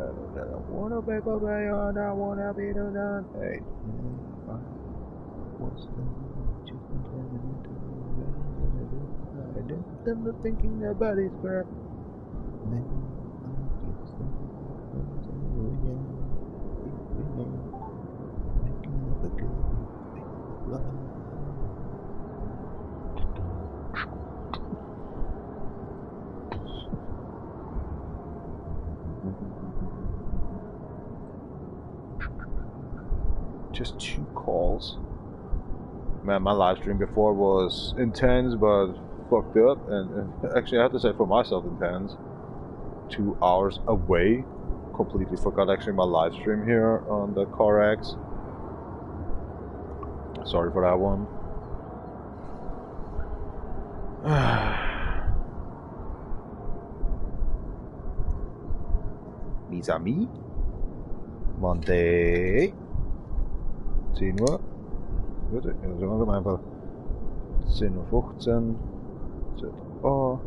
don't wanna be good, I don't wanna be the done. Hey. I didn't thinking about it, crap. Just 2 calls. Man, my live stream before was intense, but fucked up. And actually, I have to say for myself, intense. 2 hours away. Completely forgot actually my live stream here on the CarX. Sorry for that one. Mes amis. Monday. 10 Uhr. Warte, ja, sagen wir einfach 10:15 Uhr. ZA.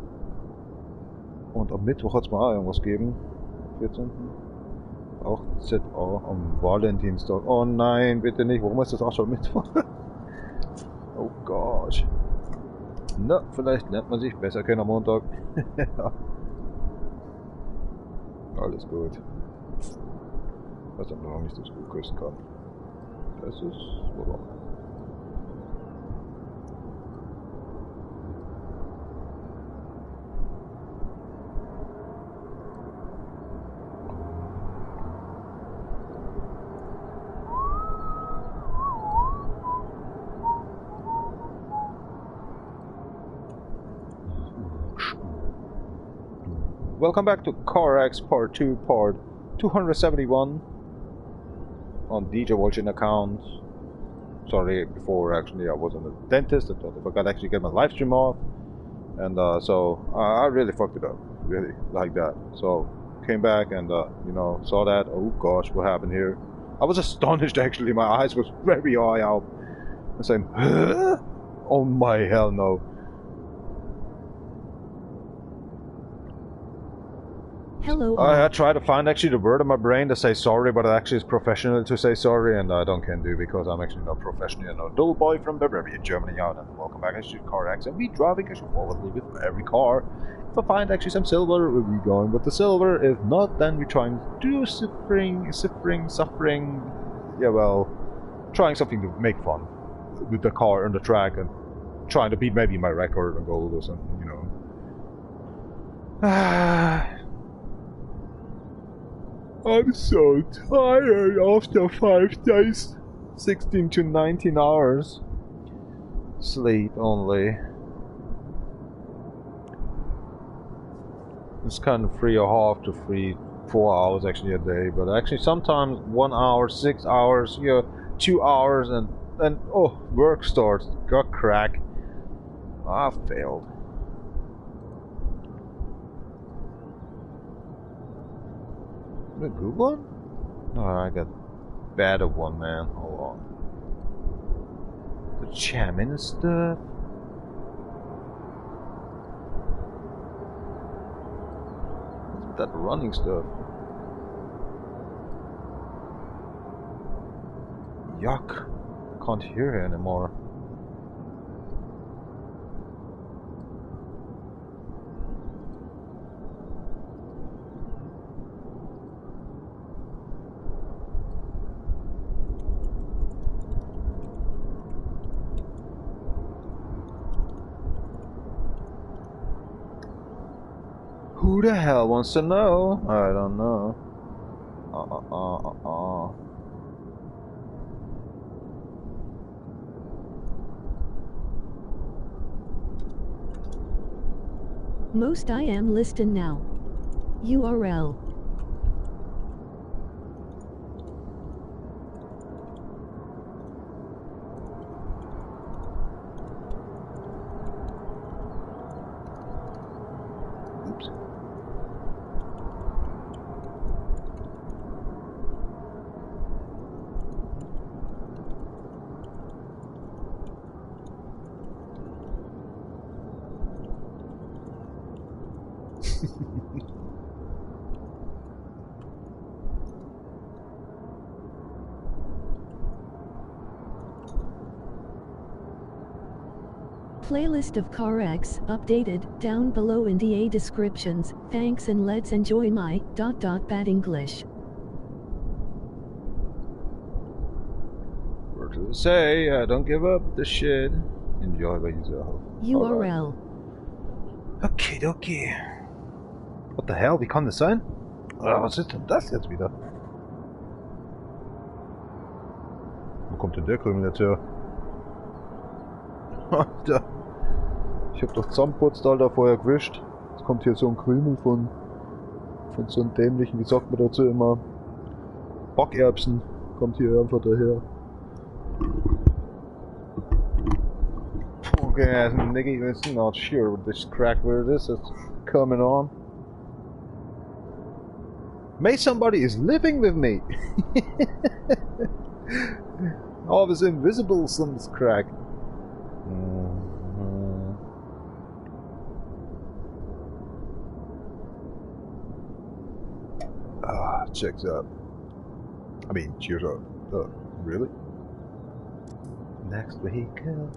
Und am Mittwoch hat es mir auch irgendwas gegeben. 14. Auch ZA am Valentinstag. Oh nein, bitte nicht. Warum ist das auch schon Mittwoch? Oh Gott. Na, vielleicht lernt man sich besser kennen am Montag. Alles gut. Ich weiß aber noch nicht, dass ich gut grüßen kann. Das ist warum. Welcome back to CarX Part 2, Part 271 on DJ Watching account. Sorry, before actually I was on a dentist. I thought I forgot to actually get my live stream off, and so I really fucked it up, really like that. So came back and you know, saw that. Oh gosh, what happened here? I was astonished actually. My eyes was very high out. I'm saying, huh? Oh my hell no. Hello. I try to find actually the word in my brain to say sorry, but it actually is professional to say sorry, and I don't can do because I'm actually not professional. You know, dull boy from Bavaria, Germany out, and welcome back actually to CarX, and we driving actually forwardly with every car. If I find actually some silver, we'll be going with the silver. If not, then we're trying to do suffering. Yeah, well, trying something to make fun with the car on the track and trying to beat maybe my record on gold or something, you know. I'm so tired after 5 days, 16 to 19 hours sleep only. It's kind of 3.5 to 4 hours actually a day, but actually sometimes 1 hour, 6 hours, you know, 2 hours, and then oh, work starts, got crack. I failed. A good one? No, I got better one, man. Hold on. The jamming and stuff. What's that running stuff? Yuck. Can't hear her anymore. Who the hell wants to know? I don't know. Most I am listed now. URL. Oops. Playlist of CarX updated down below in DA descriptions. Thanks and let's enjoy my bad English. What does it say? Don't give up the shit. Enjoy by yourself. URL. Okay, okay. What the hell? Wie kann das sein? Was ist denn das jetzt wieder? Wo kommt denn der Krümel jetzt her? Alter. Ich hab doch zusammenputzt, Alter, vorher gewischt. Jetzt kommt hier so ein Krümel von so einem dämlichen, wie sagt man dazu immer? Backerbsen. Kommt hier einfach daher. Okay, Nicky is not sure what this crack where this is coming on. May somebody is living with me. All this invisible sun's crack. Checks up. I mean, cheers up. Really? Next vehicle.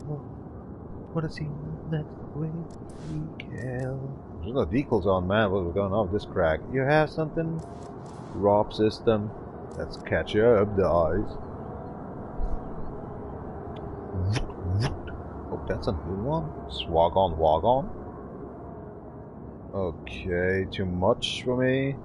What is he? Next vehicle. There's no decals on, man. What's going on with this crack? You have something? ROP system. Let's catch up the eyes. Oh, that's a new one. Swag on, wog on. Okay, too much for me.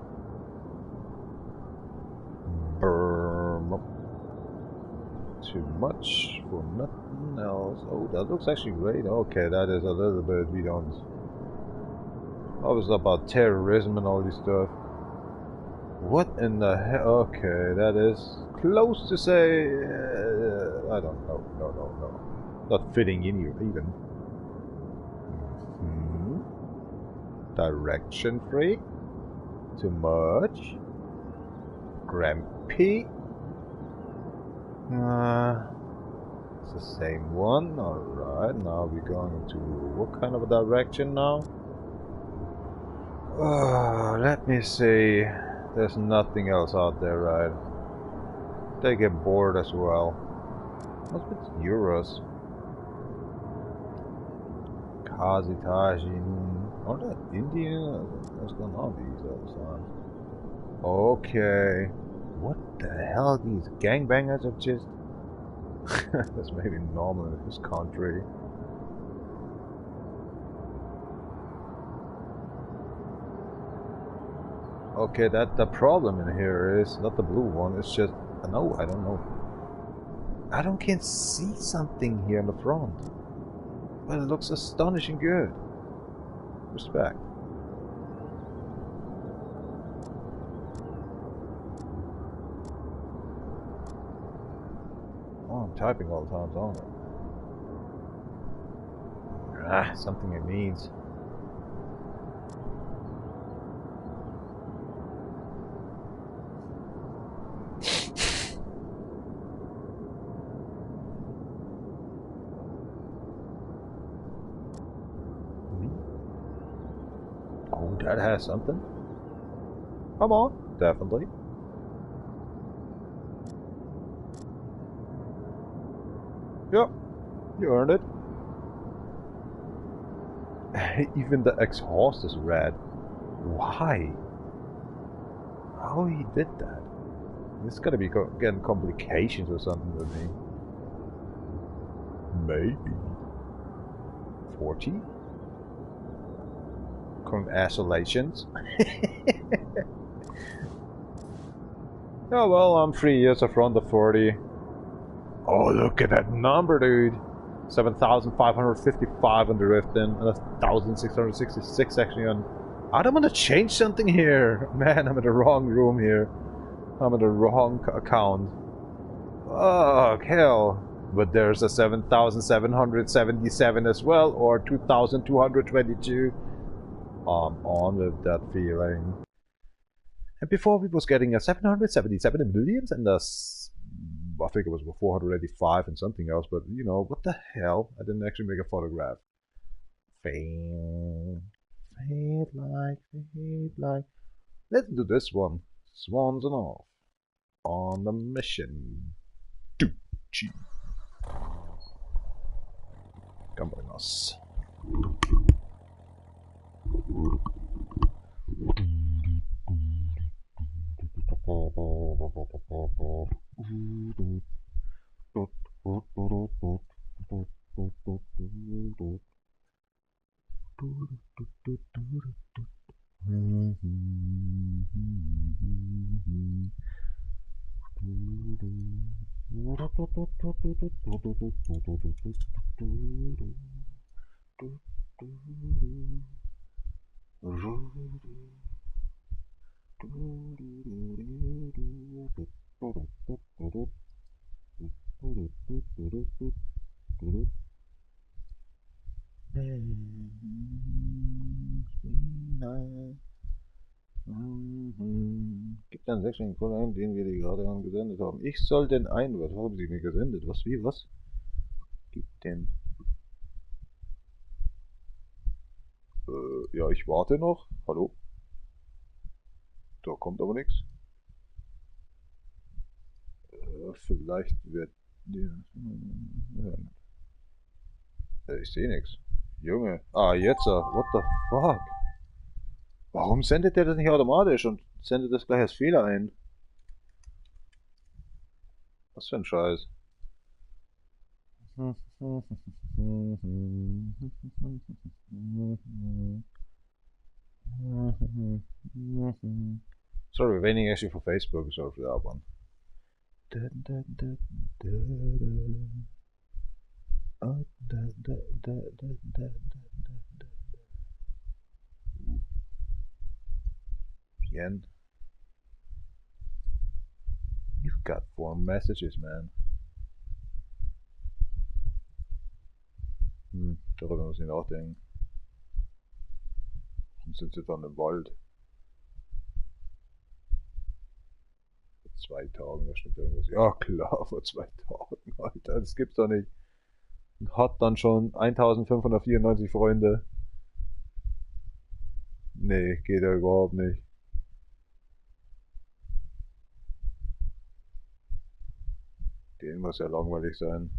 Too much for nothing else. Oh, that looks actually great. Okay, that is a little bit we don't. I was about terrorism and all this stuff. What in the hell? Okay, that is close to say. I don't know. No. Not fitting in here even. Direction freak. Too much. Grampy. It's the same one. Alright, now we're going into what kind of a direction now? Let me see. There's nothing else out there, right? They get bored as well. What's with Euros? Kazitajin. Oh, that Indian? What's going on with these other times? Okay. What the hell? These gangbangers are just... That's maybe normal in this country. Okay, that the problem in here is not the blue one, it's just... No, I don't know. I can't see something here in the front. But it looks astonishing good. Respect. Oh, I'm typing all the time, don't I? Something it needs. Oh, that has something. Come on, definitely. Yep, you earned it. Even the exhaust is red. Why? How he did that? This is gonna be getting complications or something with me. Maybe. 40? Congratulations. Oh well, I'm 3 years in front of 40. Oh, look at that number, dude. 7,555 on the Riften and 1,666 actually on... I don't want to change something here. Man, I'm in the wrong room here. I'm in the wrong account. Oh, hell. But there's a 7,777 as well, or 2,222. I'm on with that feeling. And before we was getting a 777 millions and a... I think it was 485 and something else, but you know, what the hell? I didn't actually make a photograph. Fade like. Let's do this one. Swans and off. On the mission. Vámonos. Gibt einen sechsstelligen Code ein, den wir dir gerade gesendet haben. Ich soll den ein. Was haben Sie mir gesendet? Was? Wie? Was? Gibt den? Ja, ich warte noch. Hallo? Da kommt aber nichts. Vielleicht wird. Ja. Ich sehe nichts. Junge. Ah, jetzt. What the fuck? Warum sendet der das nicht automatisch und sendet das gleich als Fehler ein? Was für ein Scheiß. Sorry, we're waiting actually for Facebook. Sorry for that one. Again. You've got 4 messages, man. Darüber muss ich nachdenken. Und sind sie dann im Wald? Vor 2 Tagen, da steht irgendwas. Ja klar, vor 2 Tagen, Alter, das gibt's doch nicht. Und hat dann schon 1594 Freunde. Nee, geht ja überhaupt nicht. Den muss ja langweilig sein.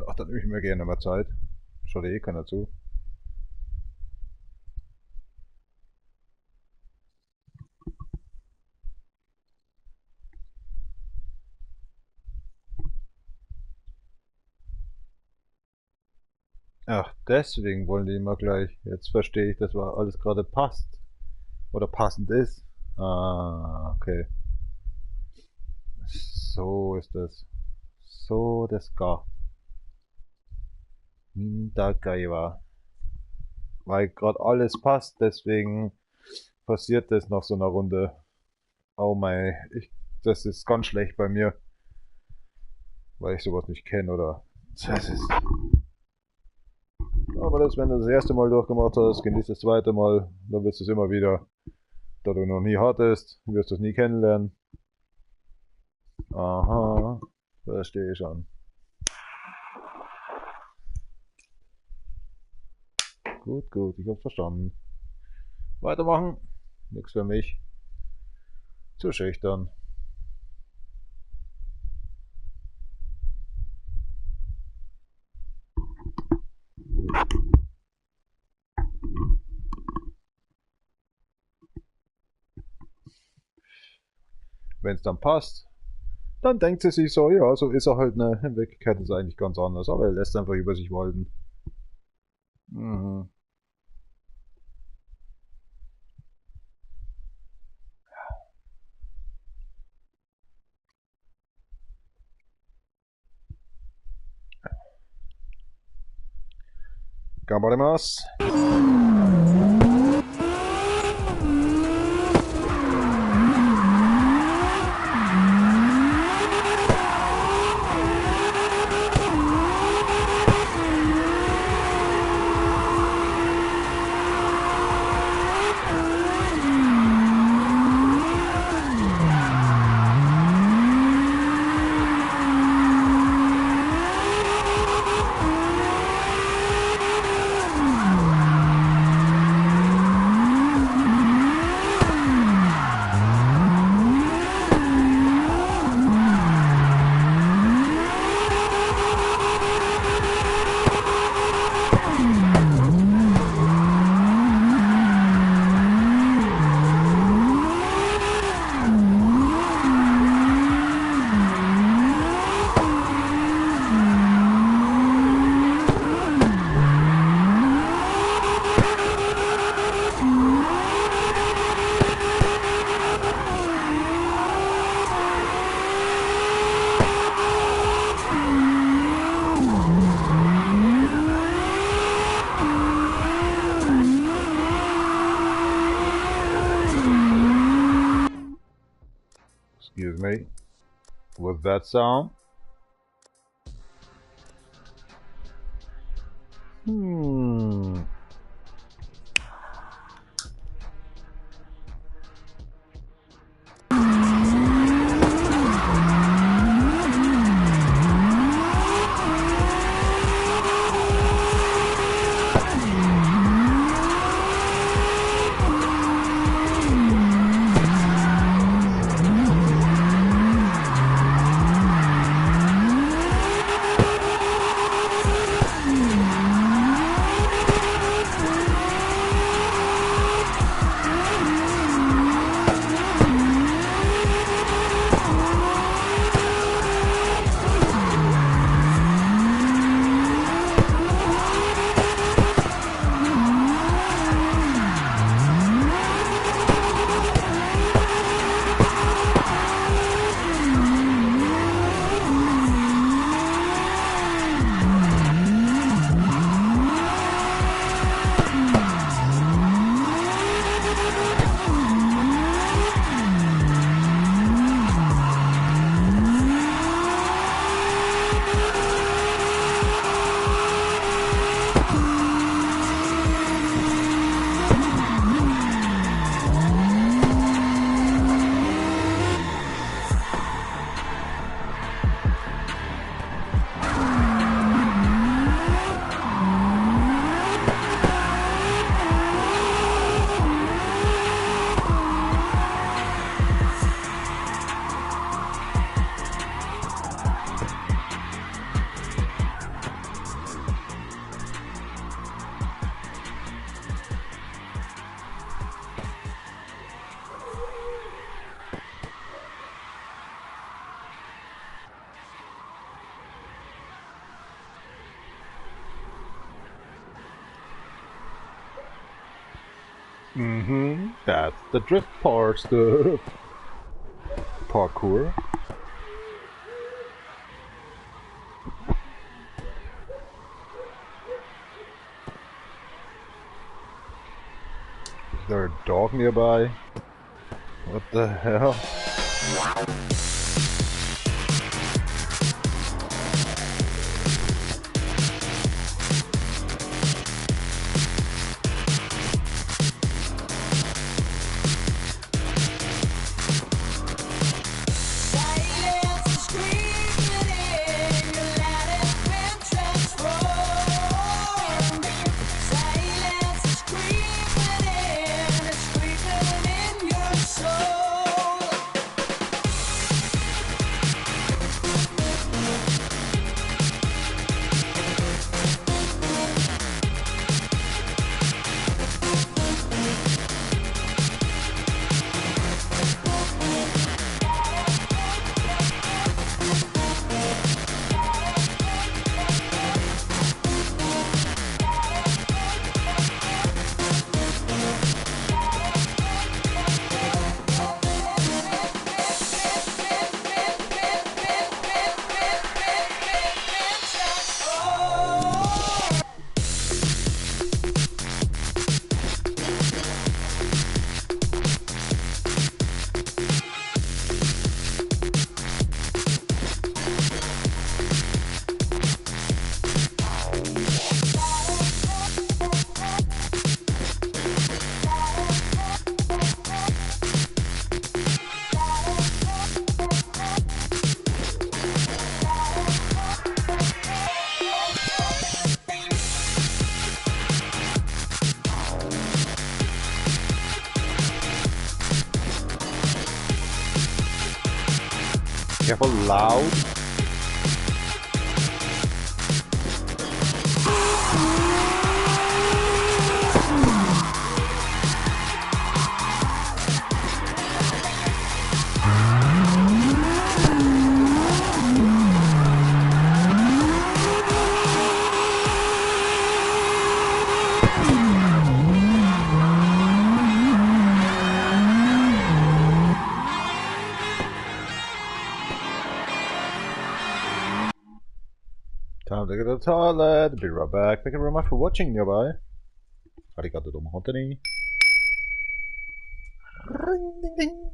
Ach, dann nehme ich mir gerne mal Zeit. Schaut eh keiner zu. Ach, deswegen wollen die immer gleich. Jetzt verstehe ich, dass alles gerade passt. Oder passend ist. Ah, okay. So ist das. So das gar. Da war. Weil gerade alles passt, deswegen passiert das nach so einer Runde. Oh mein, das ist ganz schlecht bei mir. Weil ich sowas nicht kenne oder. Das ist. Aber das, wenn du das erste Mal durchgemacht hast, genießt das zweite Mal, dann willst du es immer wieder. Da du noch nie hattest, wirst du es nie kennenlernen. Aha, verstehe ich schon. Gut, gut, ich hab's verstanden. Weitermachen. Nix für mich. Zu schüchtern. Wenn es dann passt, dann denkt sie sich so, ja, so ist er halt, ne. In Wirklichkeit ist er eigentlich ganz anders, aber er lässt einfach über sich walten. Mhm. 頑張ります。Excuse me. What's that sound? That's the drift part stuff. Parkour. Is there a dog nearby? What the hell? Careful, loud. Time to go to the toilet. Be right back. Thank you very much for watching, nearby. Arigato domo hontou ni. Ring, ding, ding.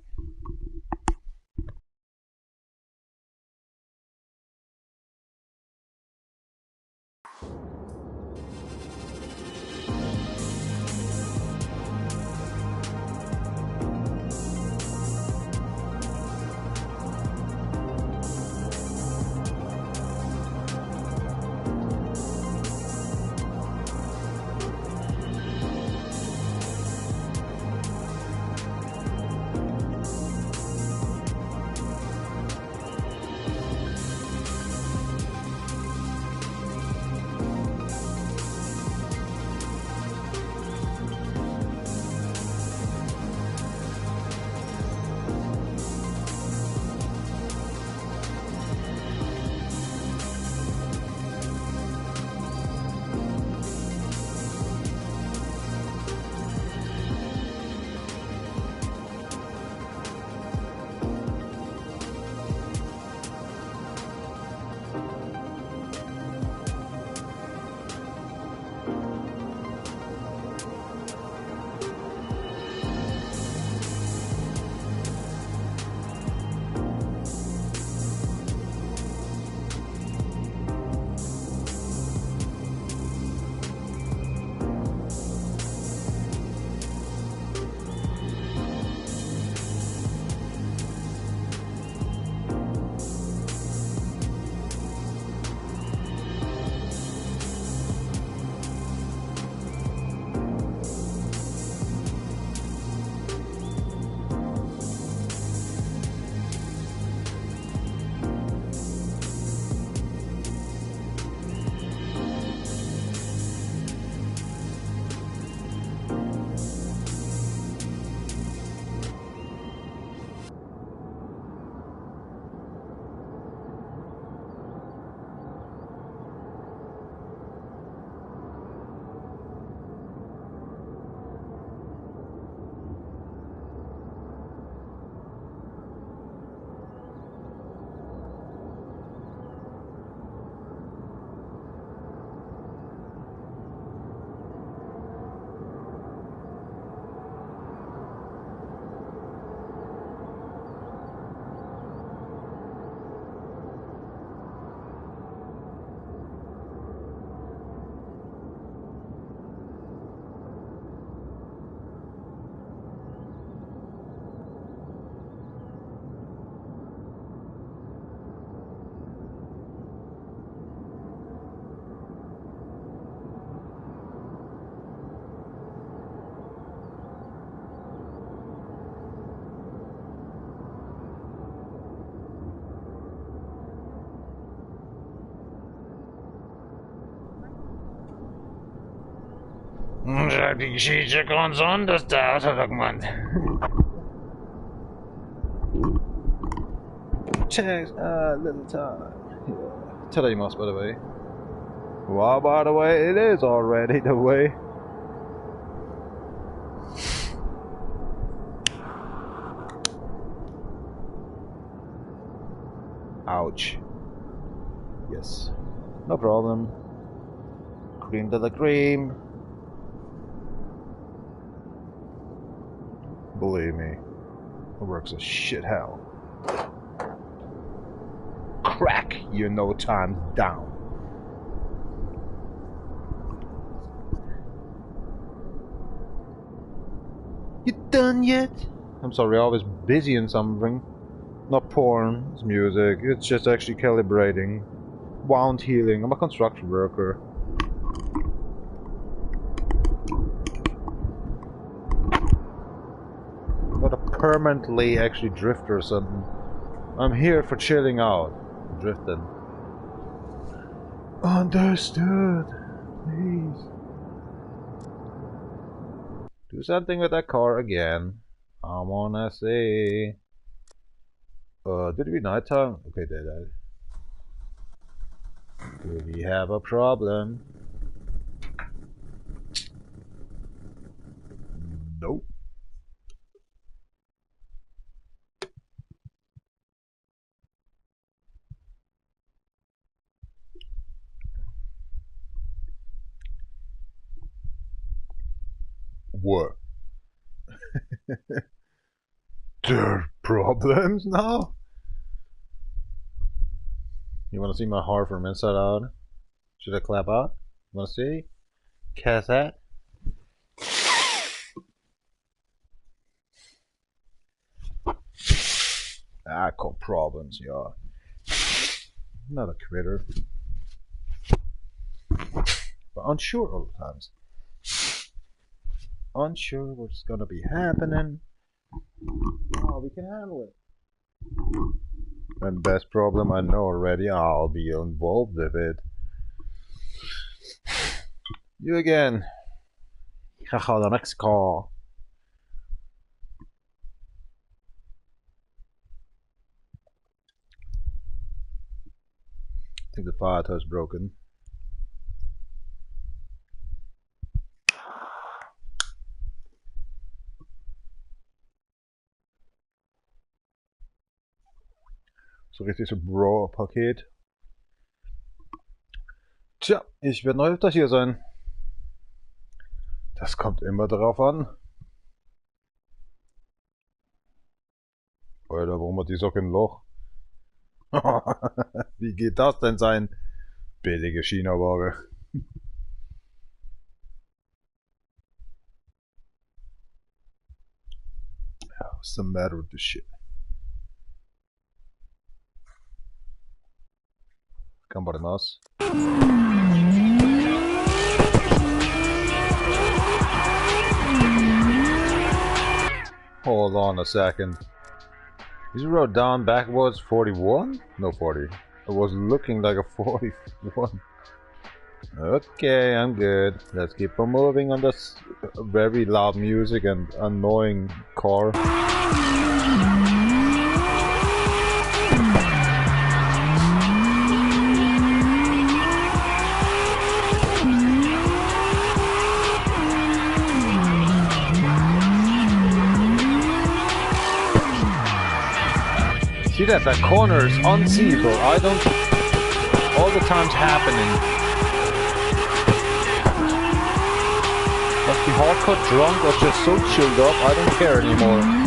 Sag die Geschichte ganz anders da, hat er gemeint. Checks, little time. Tadaimasu, by the way. Well, by the way, it is already the way. Ouch. Yes. No problem. Cream to the cream. Believe me, it works a shit hell. Crack, you know time's down. You done yet? I'm sorry, I was busy in something. Not porn, it's music, it's just actually calibrating. Wound healing, I'm a construction worker. Not a permanently actually drifter or something. I'm here for chilling out. Drifting. Understood. Please. Do something with that car again. I wanna see. Did we nighttime? Okay, did I? Do we have a problem? Nope. What? There are problems now? You wanna see my heart from inside out? Should I clap out? You wanna see? Cassette? I call problems, yeah. Not a quitter. But unsure all the times. Unsure what's gonna be happening. Oh, we can handle it. And best problem I know already, I'll be involved with it. You again. Haha, the next call. I think the fire toe is broken. So richtig so Bro-Paket. Tja, ich werde noch öfter hier sein. Das kommt immer darauf an. Alter, warum hat die Socke ein Loch? Wie geht das denn sein? Billige China-Ware. What's the matter with this shit? Gambaremos. Hold on a second. You wrote down backwards 41? No, 40. It was looking like a 41. Okay, I'm good. Let's keep on moving on this very loud music and annoying car. See that corner is unseeable. I don't... All the time's happening. Must be hardcore drunk or just so chilled up, I don't care anymore.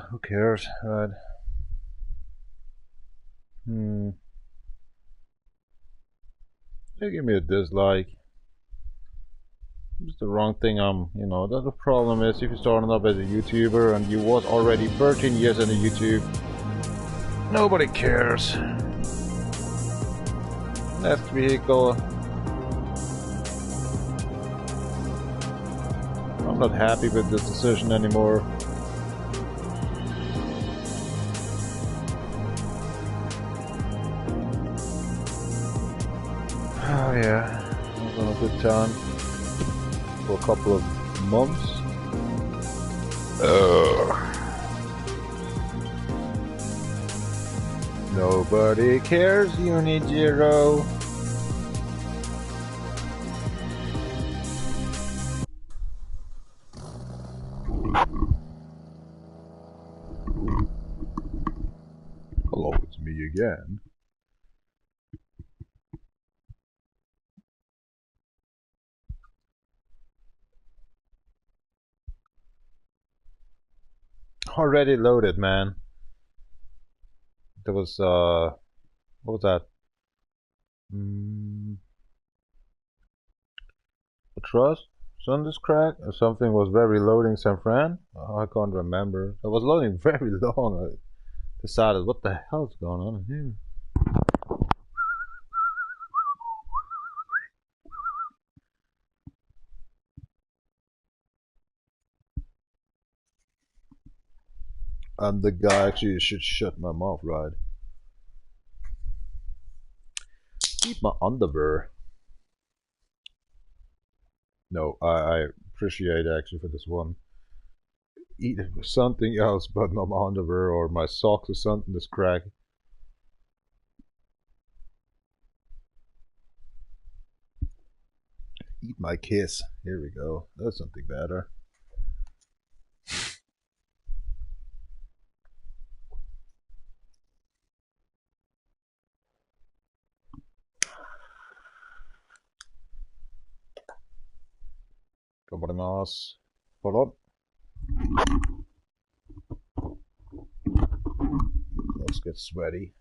Who cares, right? They give me a dislike. It's the wrong thing. You know, the problem is if you're starting up as a YouTuber and you was already 13 years in the YouTube, nobody cares. Next vehicle. I'm not happy with this decision anymore. Oh yeah, I was on a good time for a couple of months. Nobody cares, Unijiro. Hello, it's me again. Already loaded, man. There was what was that? A trust? Sunday's crack? Or something was very loading San Fran? Oh, I can't remember. It was loading very long. I decided, what the hell's going on here? I'm the guy actually should shut my mouth, right? Keep my underwear. No, I appreciate actually for this one. Eat something else but not my underwear or my socks or something that's cracked. Eat my kiss. Here we go. That's something better. Vámonos. Hold on. Let's get sweaty.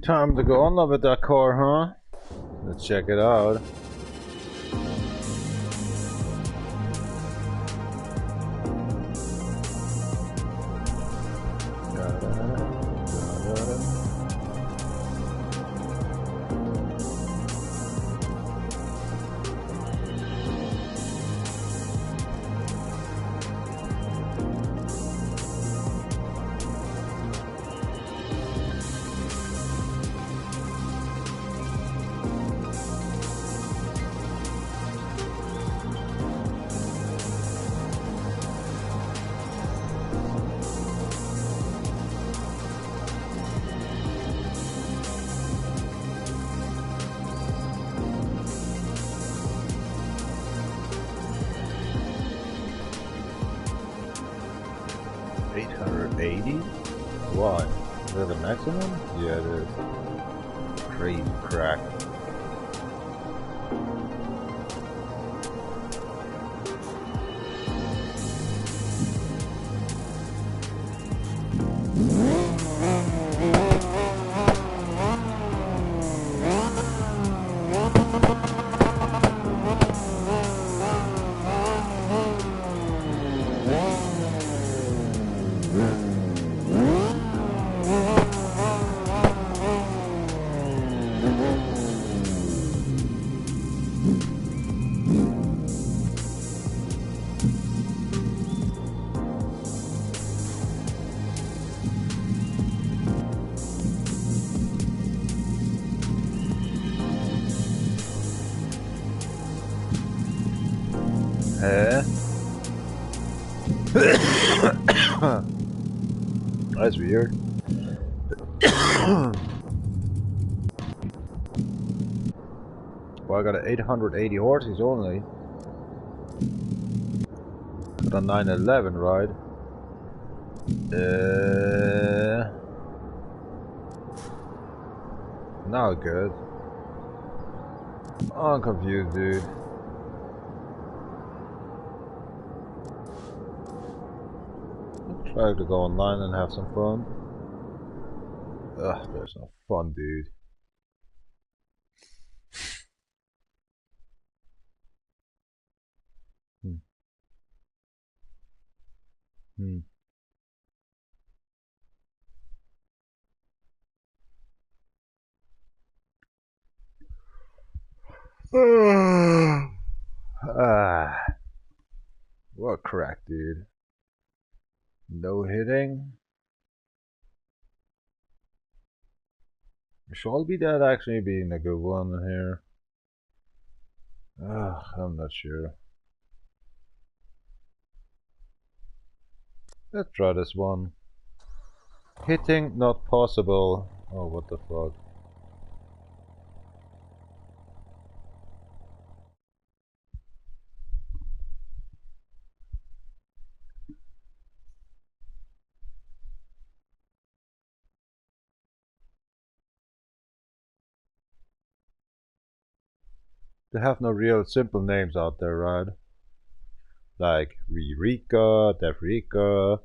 Time to go on with that car, huh? Let's check it out. Why? Is that the maximum? Yeah, it is. Crazy crack. That's weird. Well, I got an 880 horses only. Got a 911 ride. Now good. I'm confused, dude. Try to go online and have some fun. Ugh, there's no fun, dude. What crack, dude. No hitting. Should be that actually being a good one here. I'm not sure. Let's try this one. Hitting not possible. Oh, what the fuck. They have no real simple names out there, right? Like Ririka, Devrika,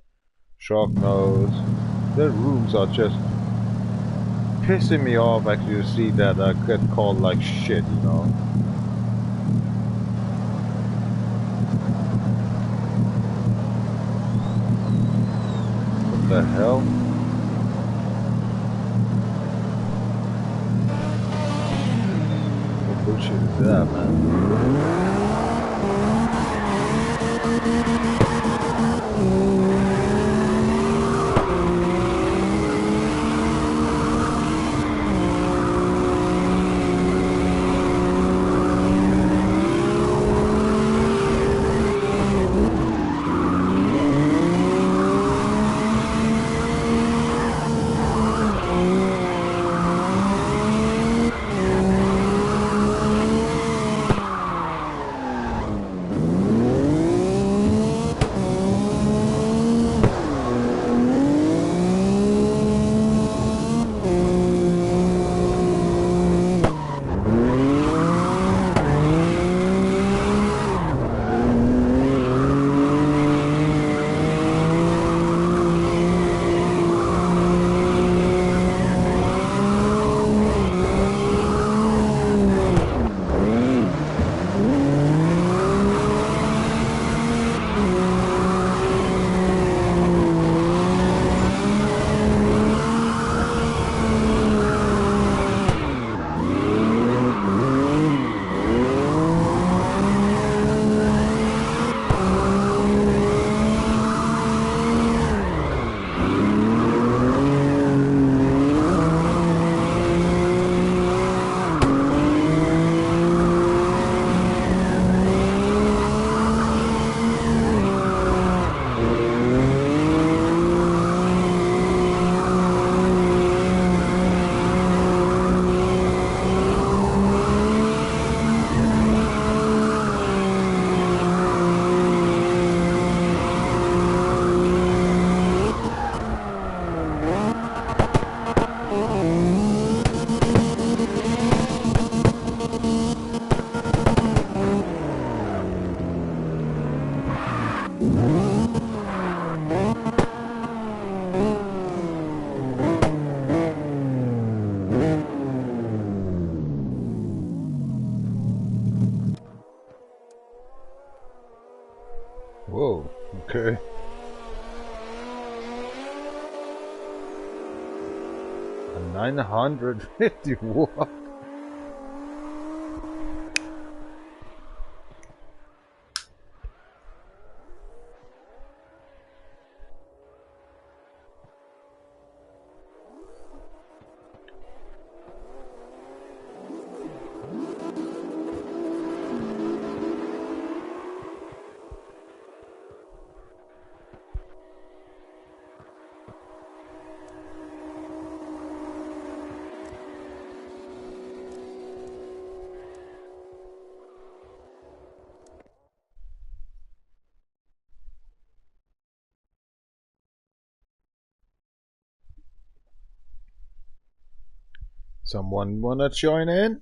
Sharknose. Their rooms are just pissing me off actually to see that I get called like shit, you know? What the hell? What bullshit is that, man? Whoa, okay. A 950, what? Someone wanna join in?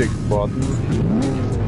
Magic button.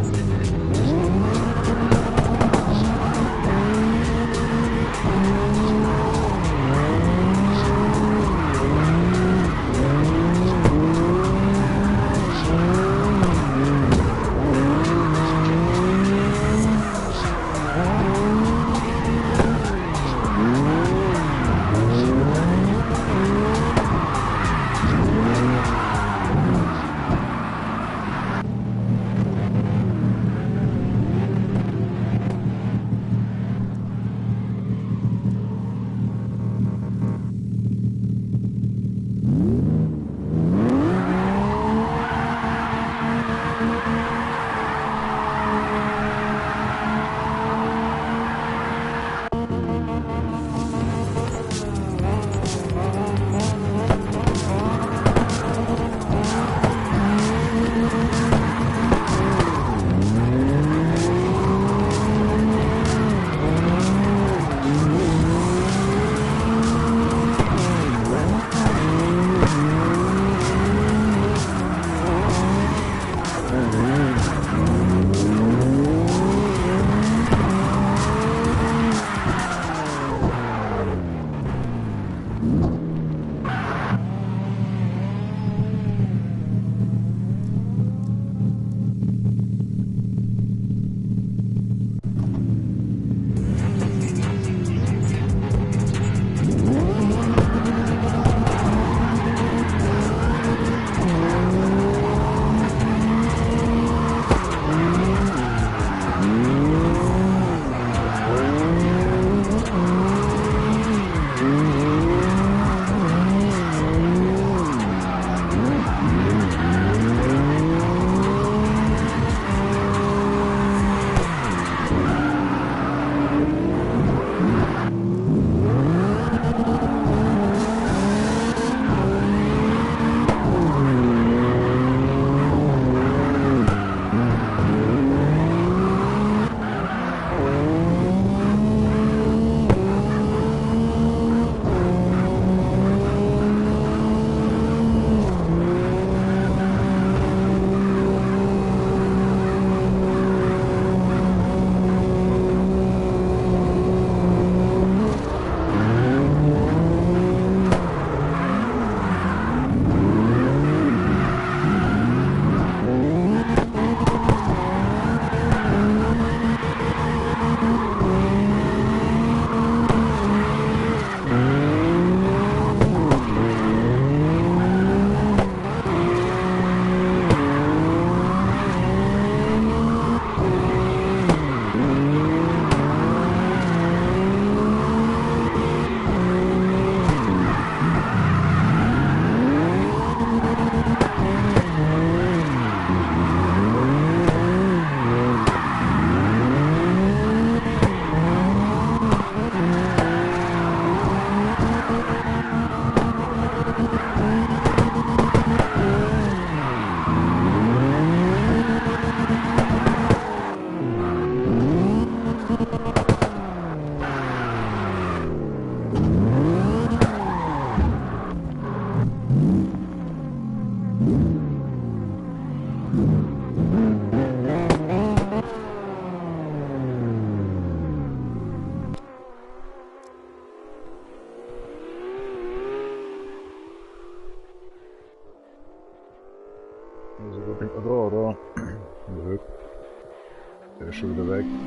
quick.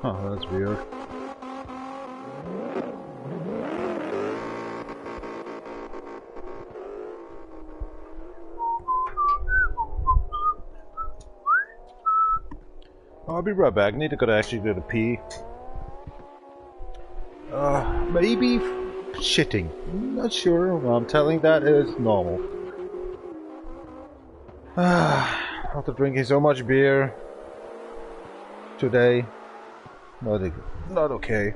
Oh, that's weird. I'll be right back. Need to go to actually go to pee. Maybe shitting. Not sure. Well, I'm telling that is normal. After drinking so much beer today, not okay.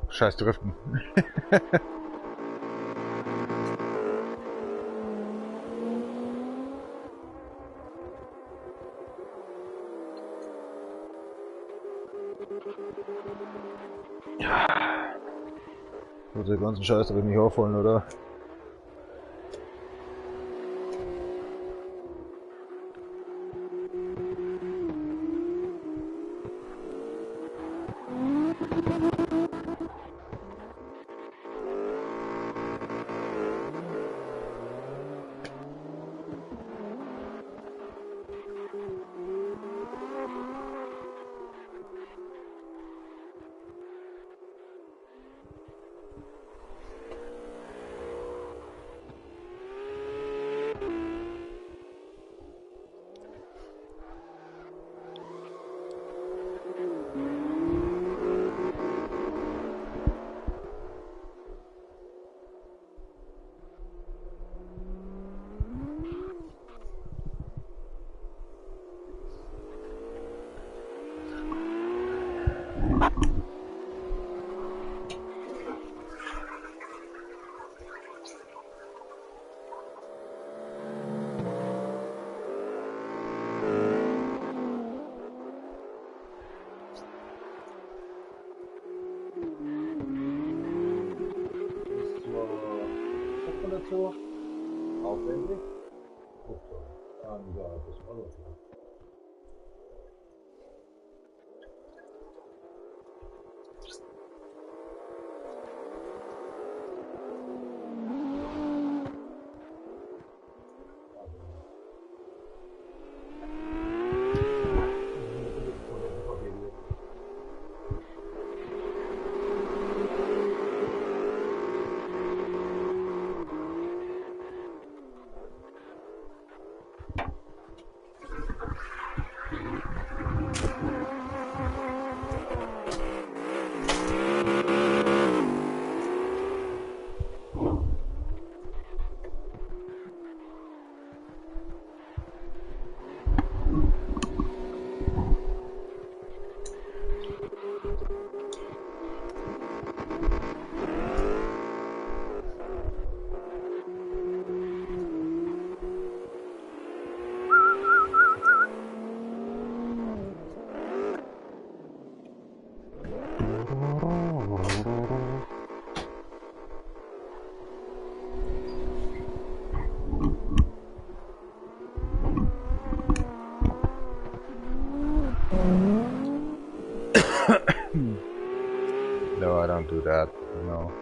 Scheiß Driften. So, den ganzen Scheiß darf ich nicht aufholen, oder? dazu? Aufwendig? Gut, dann ja, das war das. No, I don't do that. No.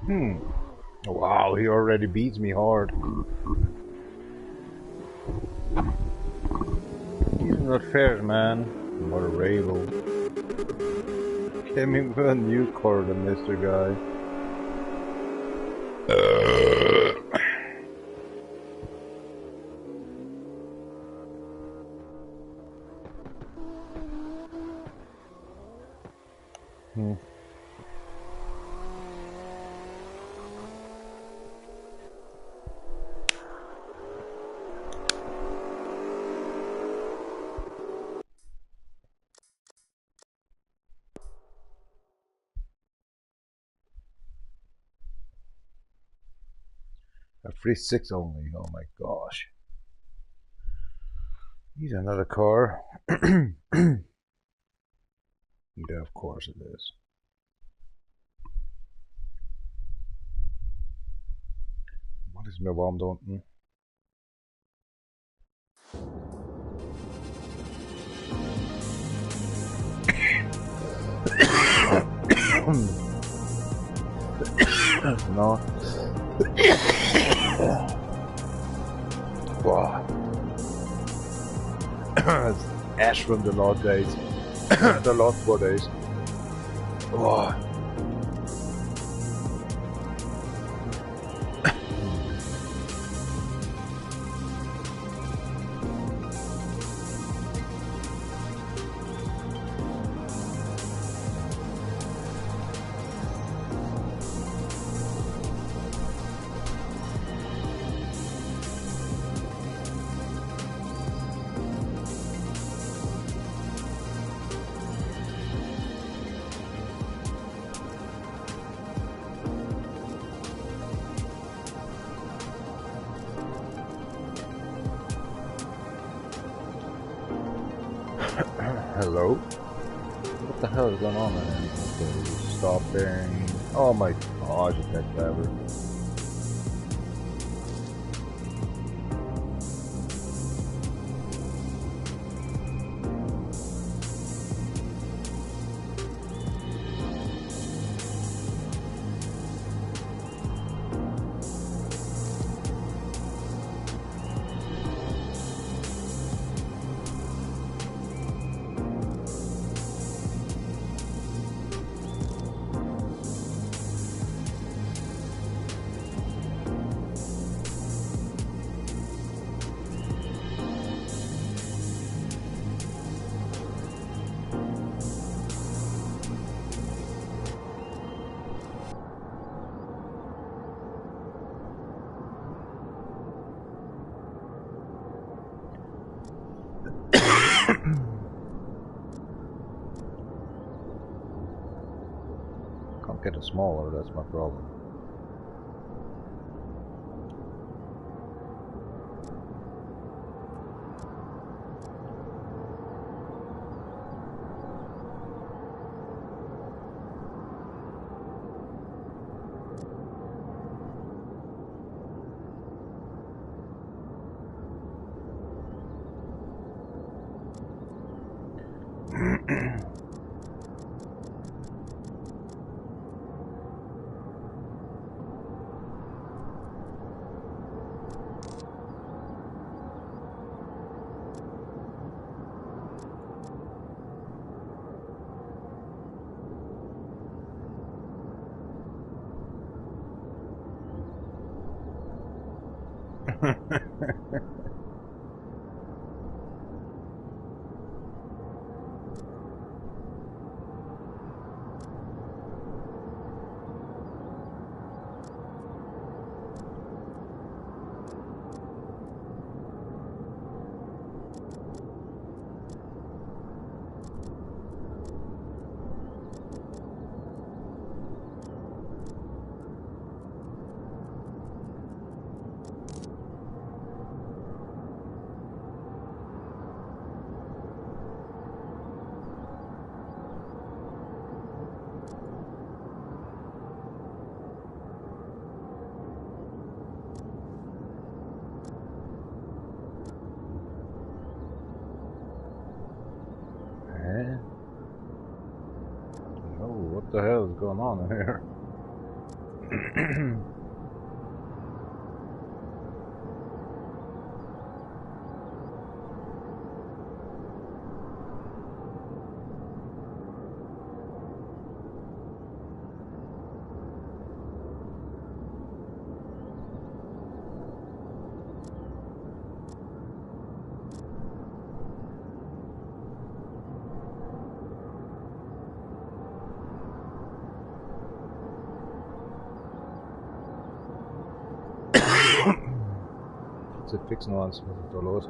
Hmm. Wow, he already beats me hard. He's not fair, man. What a rabble. Came in with a new car, the Mr. Guy. Hmm. A free 6 only, oh my gosh. Need another car. Yeah, of course it is. Wat is mijn warm dan? No. Wow. It's ash from the last days. The last 4 days. Wow. Hello? What the hell is going on there? Okay, stopping. Oh my gosh, it's that clever. Can't get it smaller, that's my problem. Oh, what the hell is going on here? Sie fixen wir uns, was ist da los?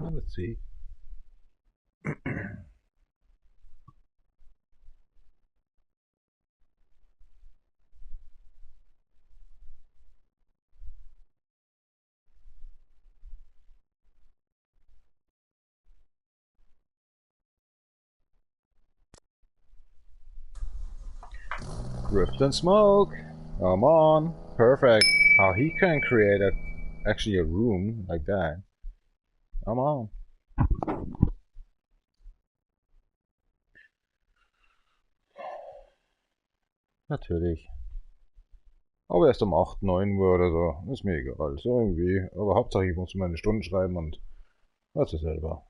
Well, let's see. Drift and smoke. Come on. Perfect. How he can create actually a room like that. Come on. Natürlich. Aber erst um 8, 9 Uhr oder so. Ist mir egal. So irgendwie. Aber Hauptsache ich muss meine Stunden schreiben und weiß es selber.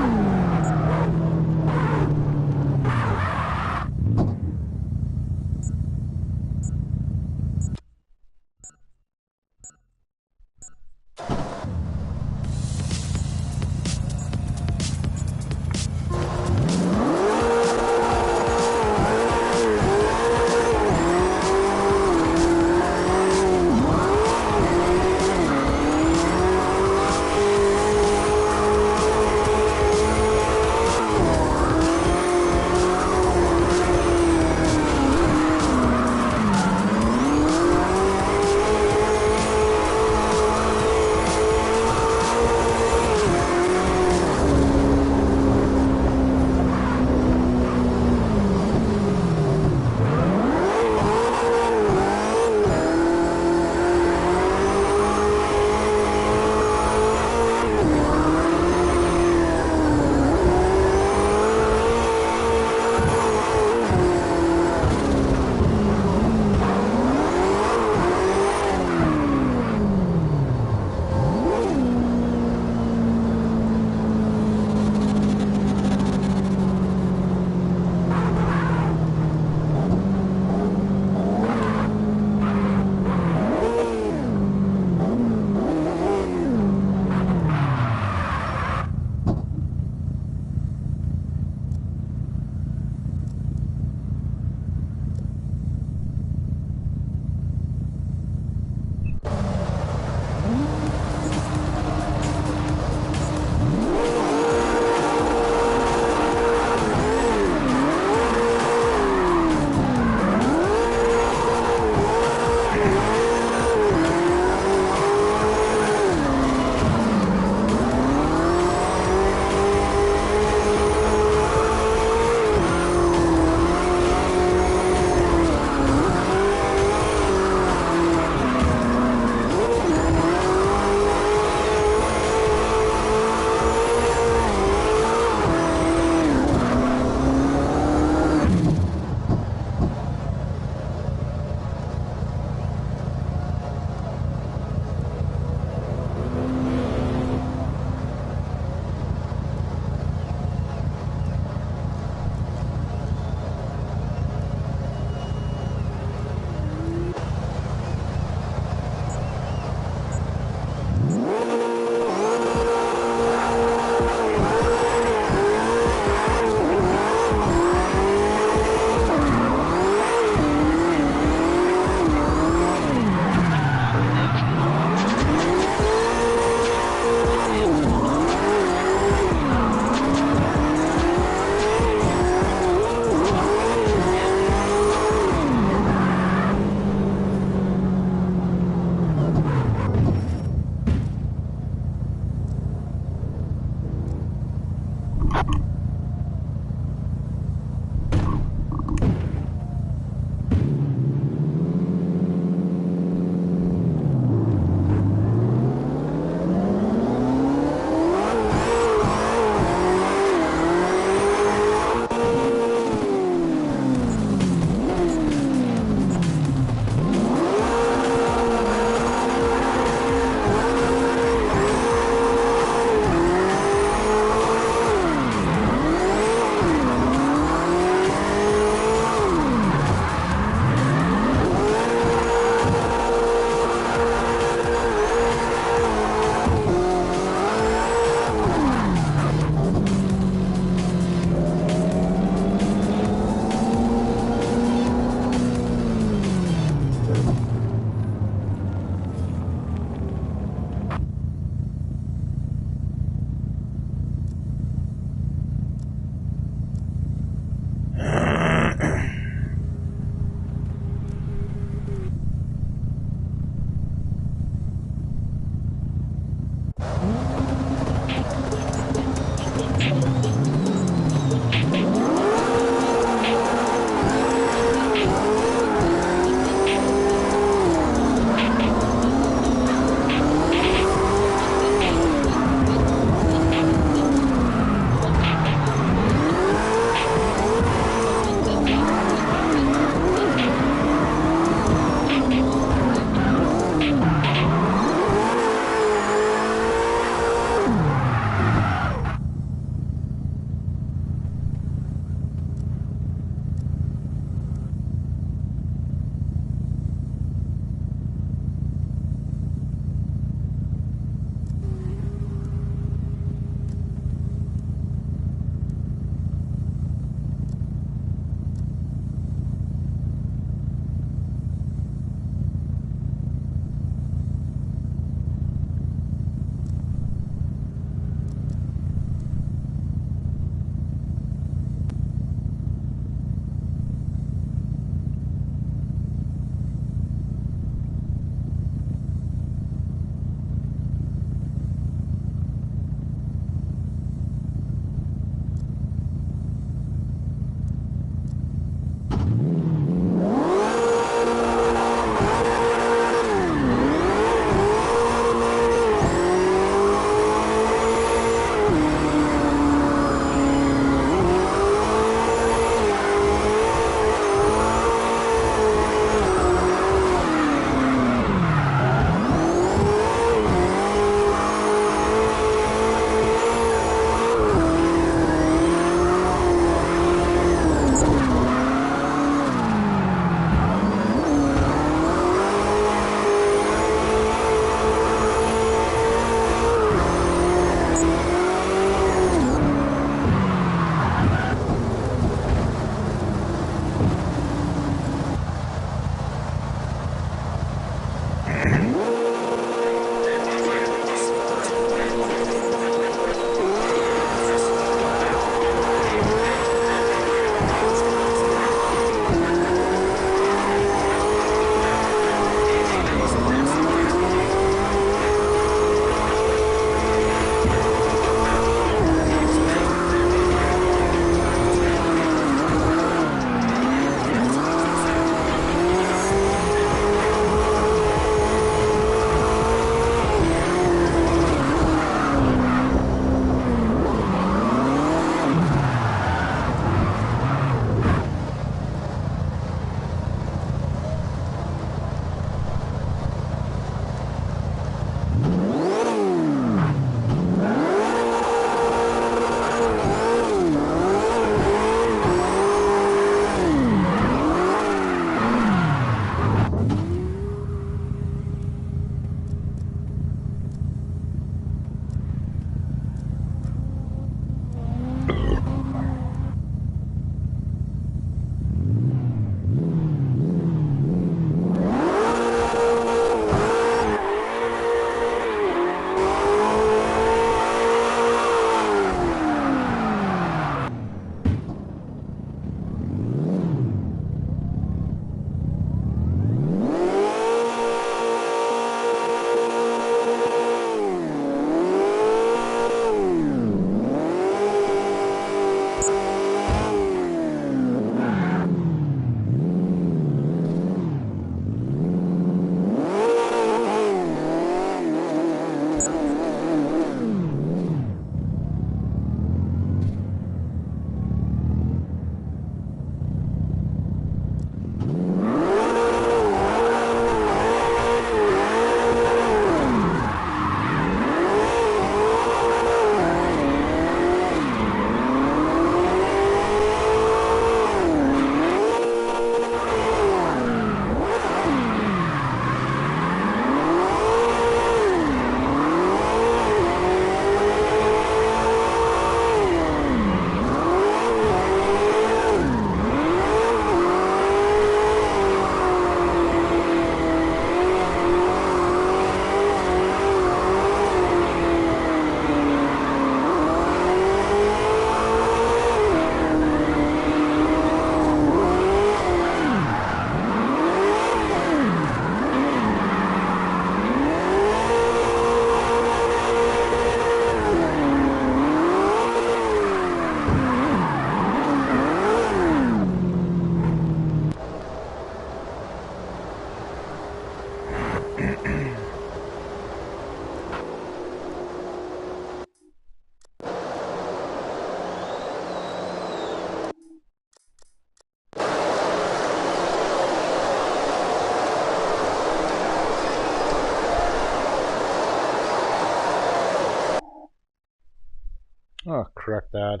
Oh, crack that.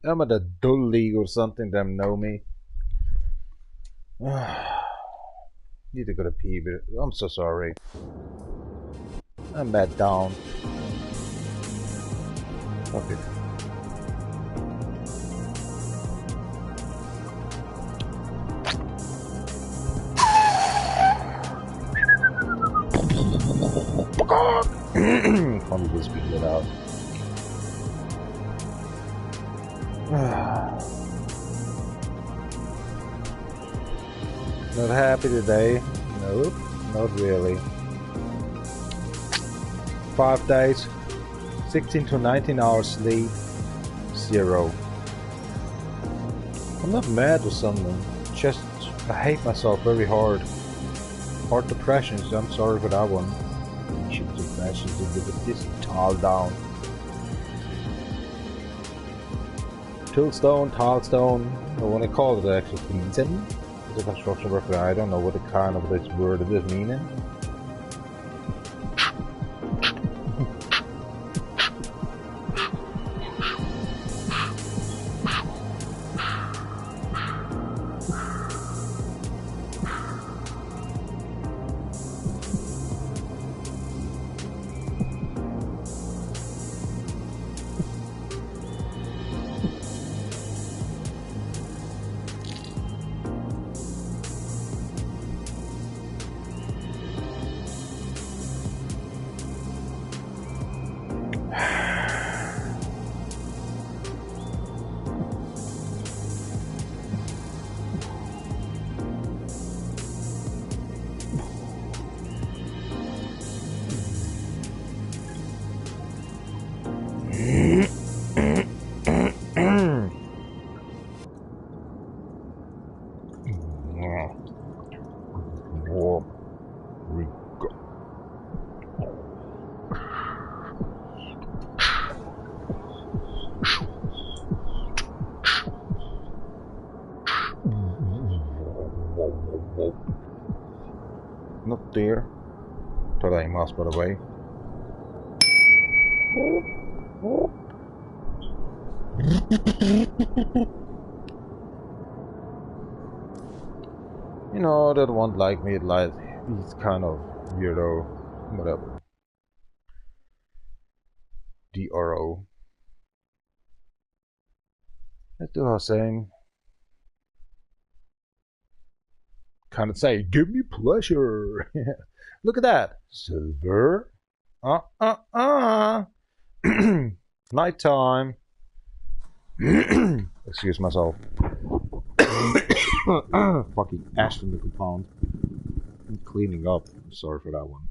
I'm at a dull league or something, them know me. Need to go to pee, but I'm so sorry. I'm bad down. Fuck it. Funny to speak it out. Not happy today? Nope, not really. 5 days, 16 to 19 hours sleep, 0. I'm not mad or something, just I hate myself very hard. Hard depression, so I'm sorry for that one. Should depression to give this tall down. Talstone, or when I call it actually Queenton. The construction worker, I don't know what the kind of this word it is meaning. Not there. Tadaimasu, by the way. You know, that won't like me, like he's kind of weirdo, whatever. DRO. Let's do our same. Kind of say, give me pleasure. Look at that. Silver. Nighttime. Excuse myself. Fucking ash from the compound. I'm cleaning up. Sorry for that one.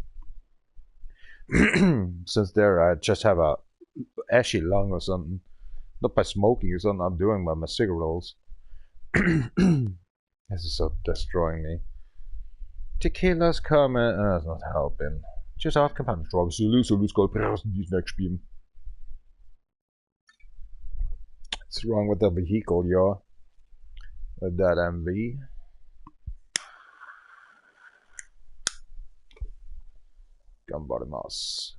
Since there, I just have a ashy lung or something. Not by smoking or something I'm doing by my cigarette rolls. This is so destroying me. Tequila's coming. It's not helping. Just out compound drugs. So we go these next spielen. What's wrong with the vehicle, yo? With that MV. Gambarimasu.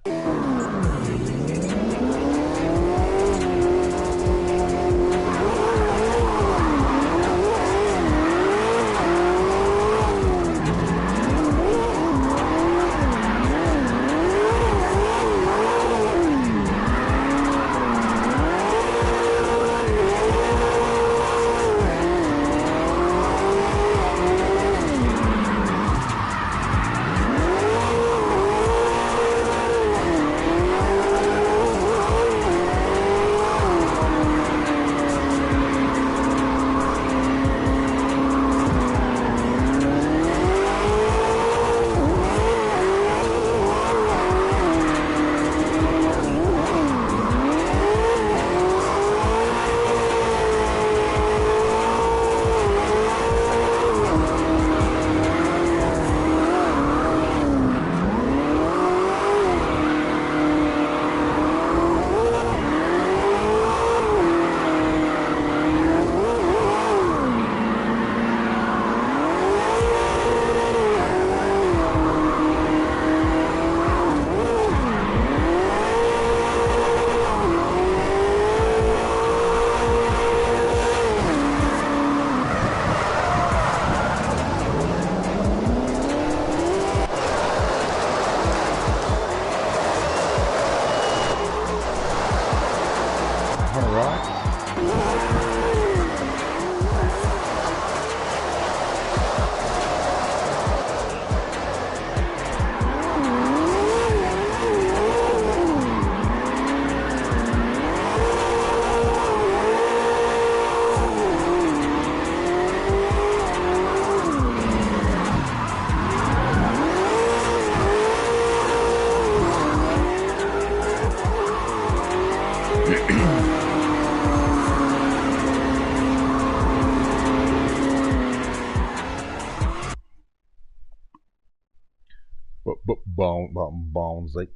bouncy.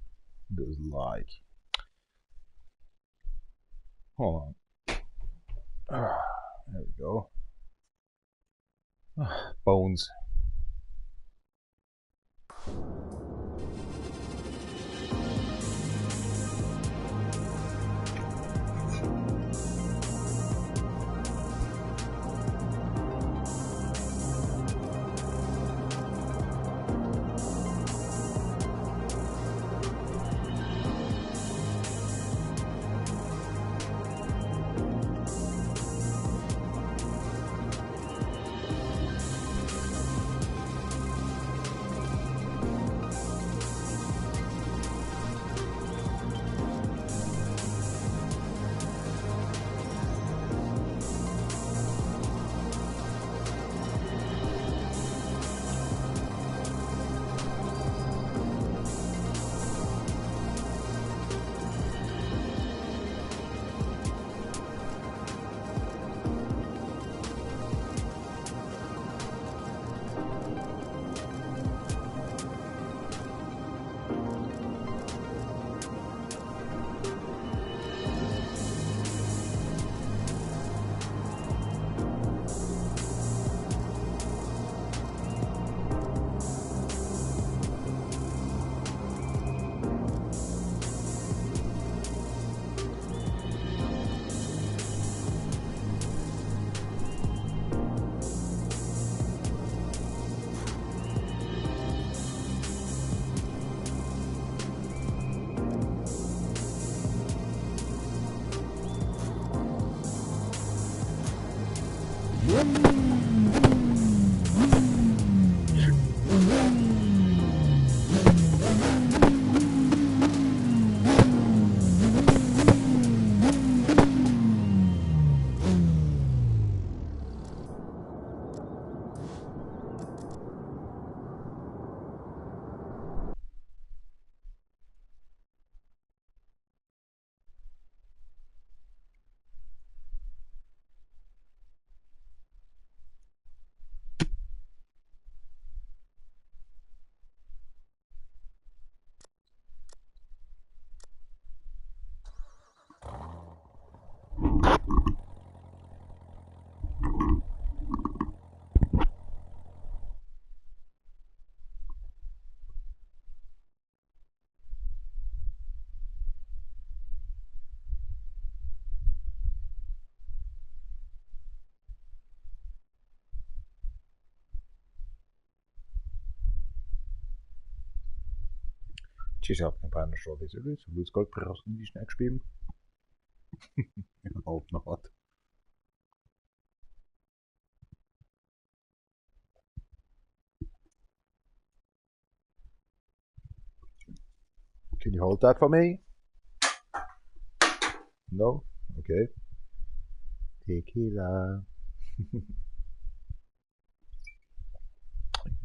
Just like. Hold on. There we go. Bones. Ci siamo campana show visibly, so we've got crossing these next beam. I hope not. Can you hold that for me? No? Okay. Tequila.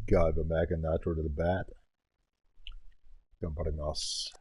God, we're back in that to the bat. Gambarnos.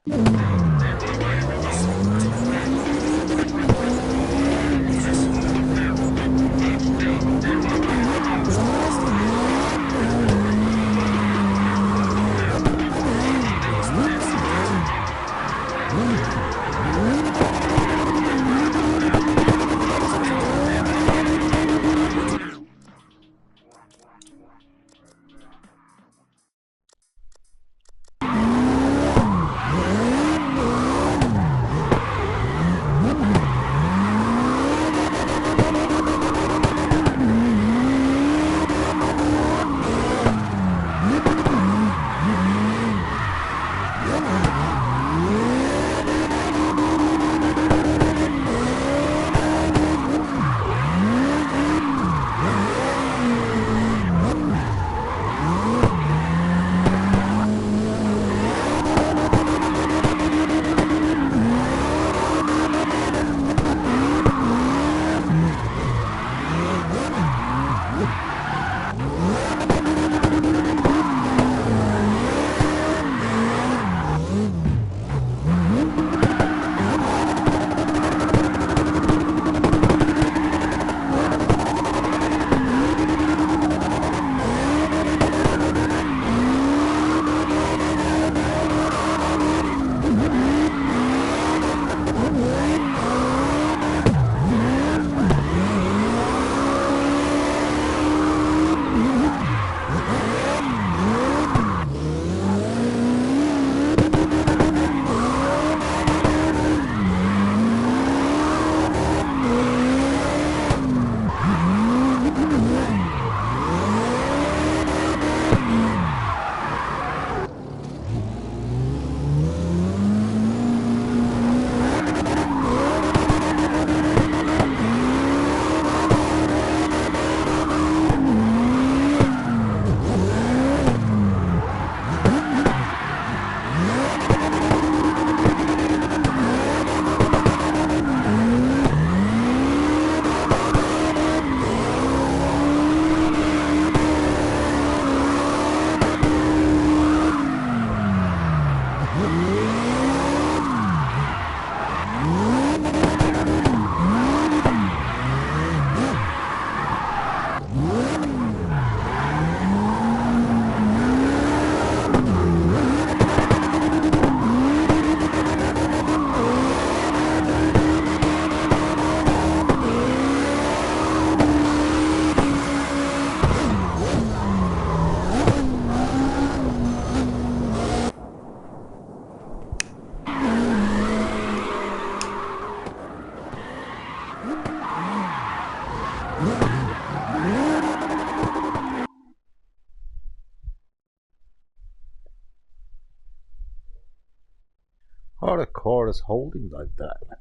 How the car is holding like that?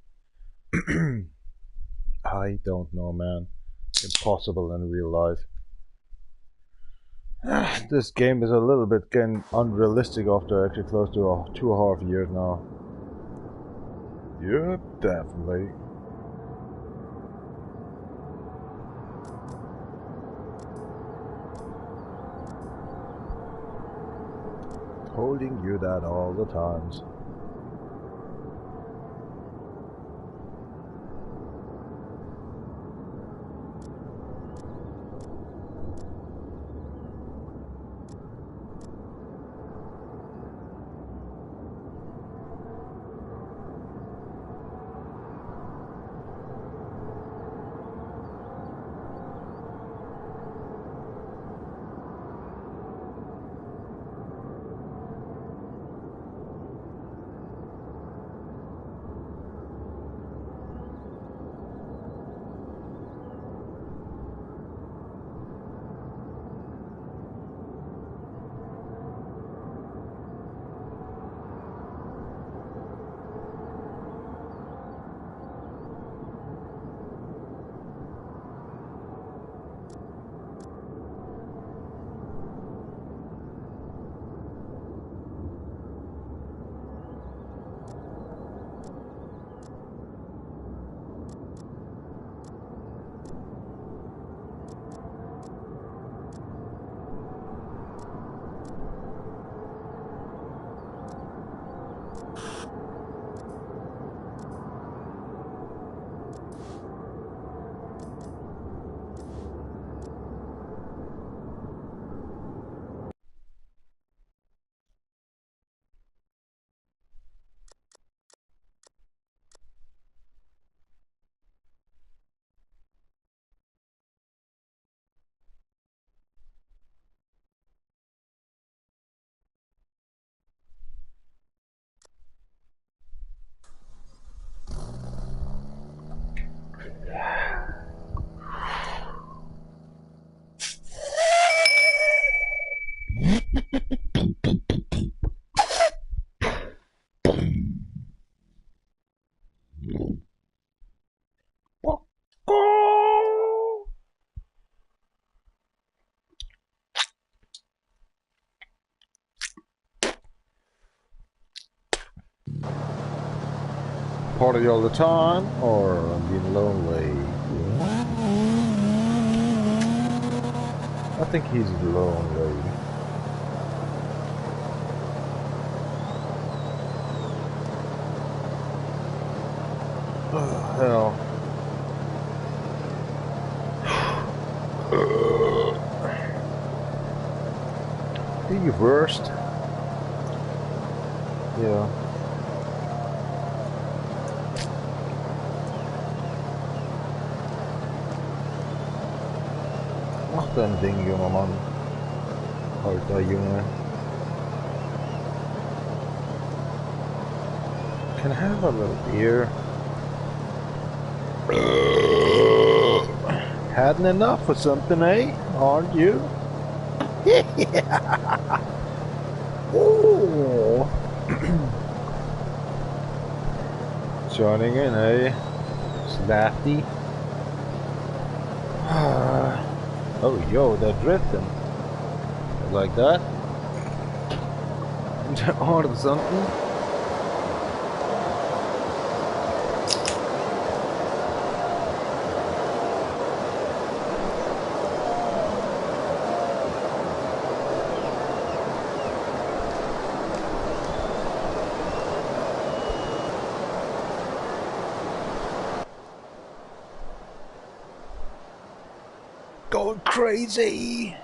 I don't know, man. Impossible in real life. This game is a little bit getting unrealistic after actually close to 2.5 years now. Yeah, definitely. Holding you that all the times. Party all the time, or being lonely? I think he's lonely. Oh, hell. The worst. Yeah. Wacht een ding, jongeman. Alter jongen. Can I have a little beer? Hadn't enough for something, eh? Aren't you? Yeah. Oh. Joining in, eh? Slafty. Oh, yo, they're drifting. Like that? Or something? Going crazy.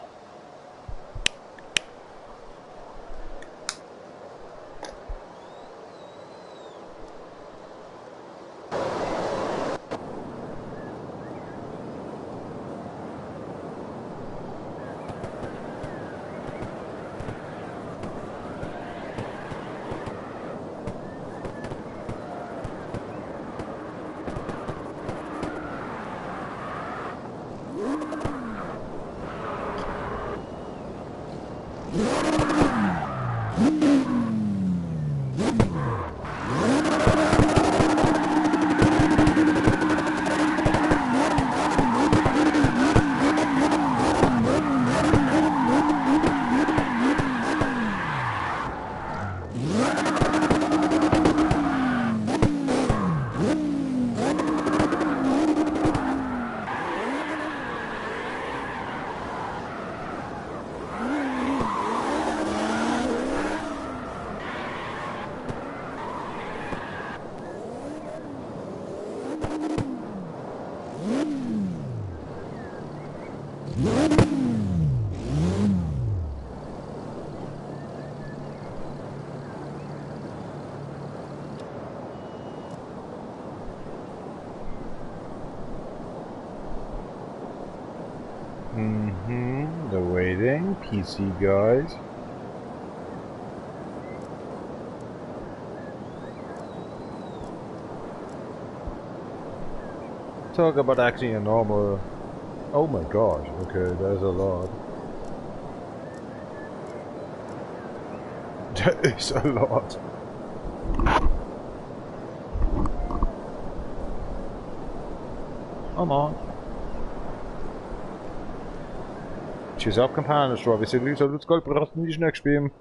They're waiting. PC guys. Talk about actually a normal... Oh my gosh, okay, there's a lot. There is a lot. Come on. Tjus op, kampagnes, tror jeg. Hvis jeg lige så lidt skål på resten i snøkspim.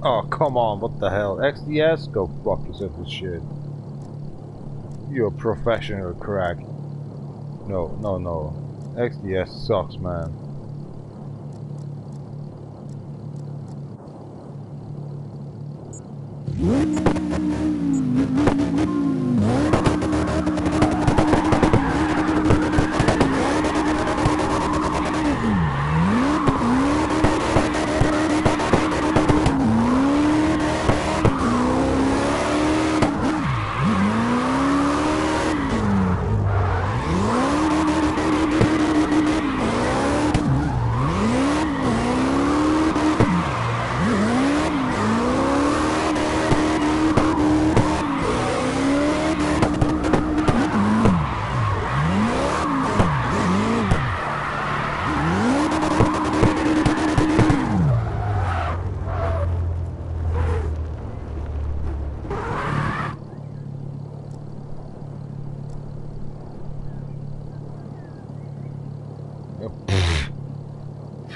Oh, come on, what the hell? XDS? Go fuck yourself with shit. You're a professional crack. No, no, no. XDS sucks, man.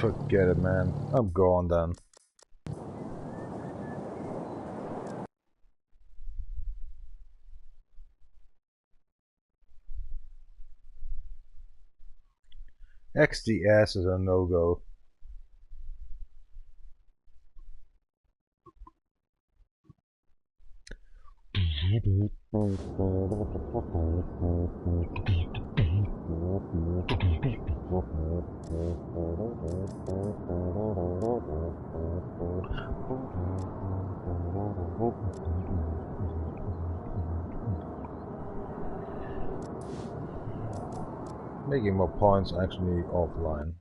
Forget it, man. I'm gone then. XDS is a no-go. Making more points actually offline.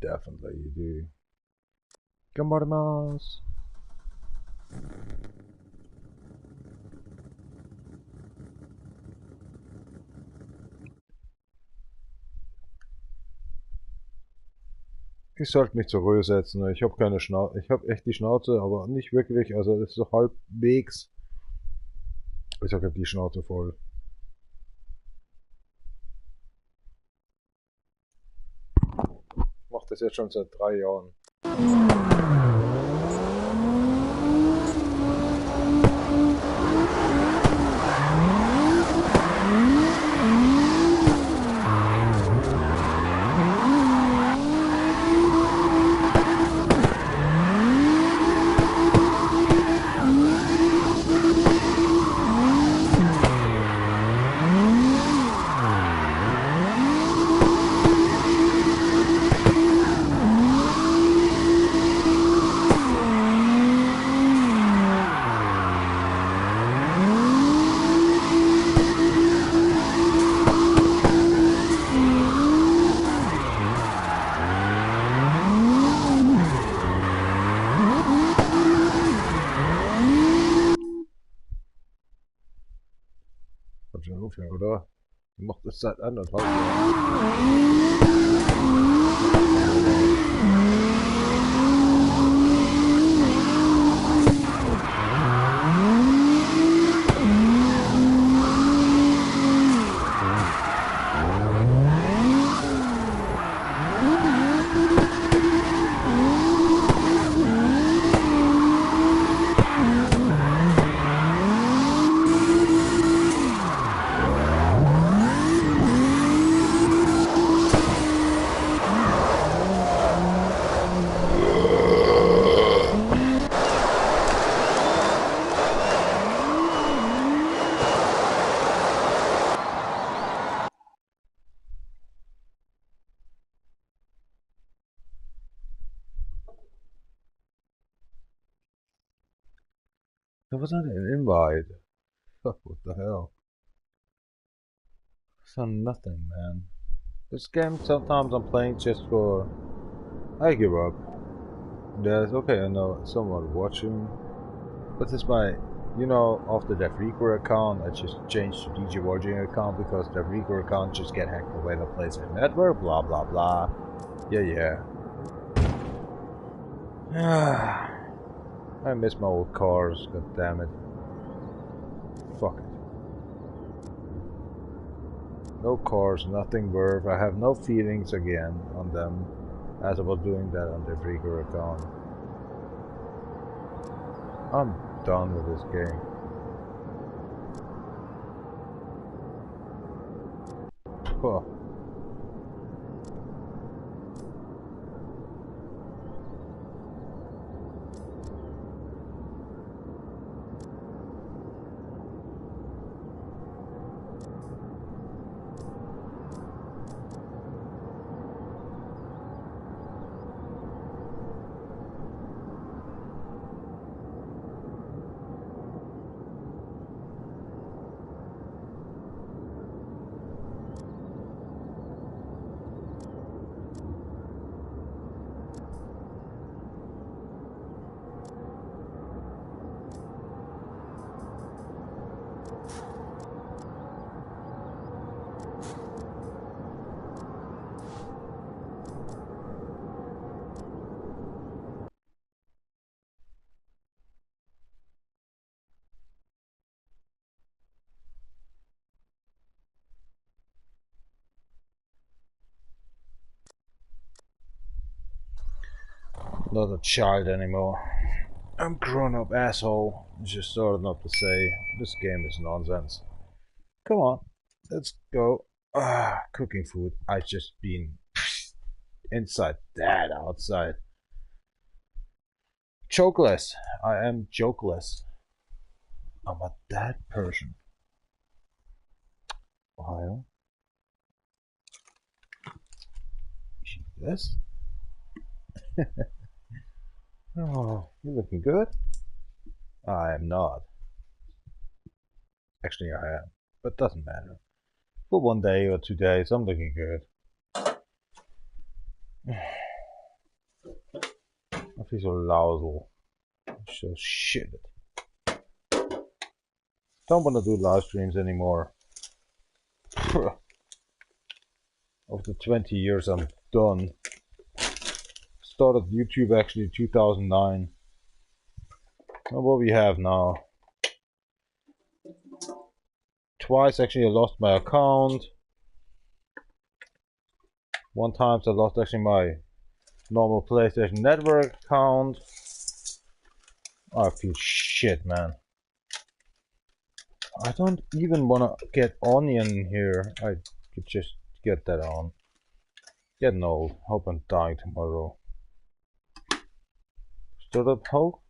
Definitely you do. Gambarmas. Ich sollte mich zur Ruhe setzen. Ich habe keine Schnauze. Ich habe echt die Schnauze, aber nicht wirklich. Also das ist so halbwegs. Ich habe die Schnauze voll. Ich mache das jetzt schon seit 3 Jahren. Hab schon aufgehört, oder? Ich mach das seit 1,5 Jahren. That wasn't an invite. Fuck, what the hell? So nothing, man. This game sometimes I'm playing just for... I give up. There's okay, I know someone watching, but it's my, you know, off the DevReaker account. I just changed to DJ Watching account because DevReaker account just get hacked away the PlayStation Network. Blah blah blah. Yeah. I miss my old cars. God damn it. Fuck it. No cars, nothing worth. I have no feelings again on them, as I was doing that on the Freaker account. I'm done with this game. Huh. Not a child anymore. I'm grown up asshole. Just started not to say this game is nonsense. Come on, let's go. Cooking food. I just been inside that outside. Jokeless. I am jokeless. I'm a dead person. Ohio. this. Oh, you're looking good. I am not. Actually, I am, but doesn't matter. For 1 day or 2 days, I'm looking good. I feel so lousy. So shit. Don't want to do live streams anymore. After 20 years, I'm done. Started YouTube actually in 2009. And what we have now. Twice actually I lost my account. One time I lost actually my normal PlayStation Network account. I feel shit, man. I don't even want to get Onion here. I could just get that on. Getting old. Hope I'm dying tomorrow. Stood up Hulk?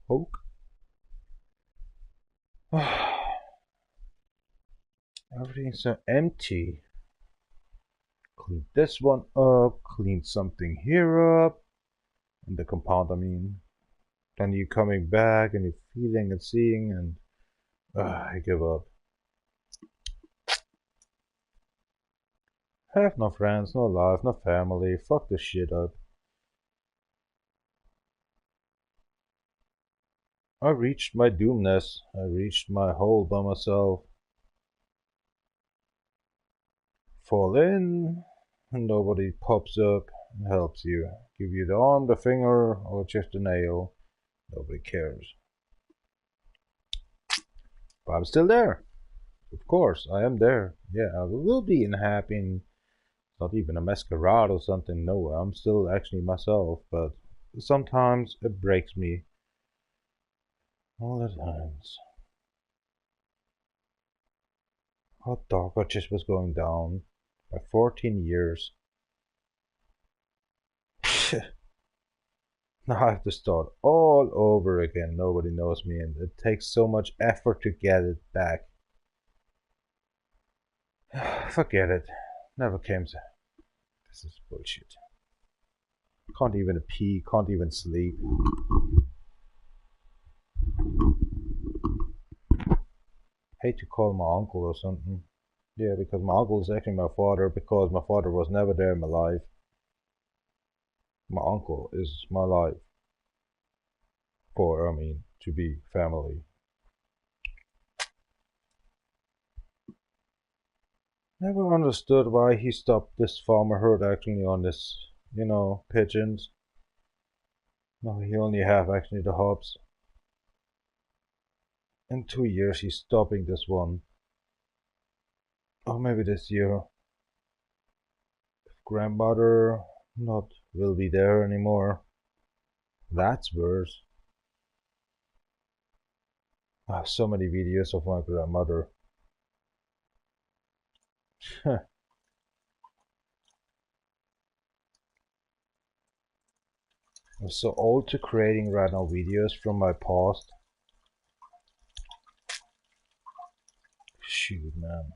Hulk? Everything's so empty. Clean this one up. Clean something here up. In the compound, I mean. Then you coming back and you're feeling and seeing and I give up. Have no friends, no life, no family. Fuck this shit up. I reached my doomness. I reached my hole by myself. Fall in, and nobody pops up and helps you. Give you the arm, the finger, or just a nail. Nobody cares. But I'm still there. Of course, I am there. Yeah, I will be happy. And not even a masquerade or something. No, I'm still actually myself. But sometimes it breaks me. All the times. How dark I just was going down. By 14 years. Now I have to start all over again. Nobody knows me, and it takes so much effort to get it back. Forget it. Never came to. This is bullshit. Can't even pee, can't even sleep. Hate to call my uncle or something. Yeah, because my uncle is actually my father, because my father was never there in my life. My uncle is my life. To be family. Never understood why he stopped this farmer herd actually on this, pigeons. No, he only have actually the hops. In 2 years he's stopping this one. Or maybe this year. If grandmother not will be there anymore. That's worse. I have so many videos of my grandmother. I'm so old to creating right now videos from my past. Shoot, man.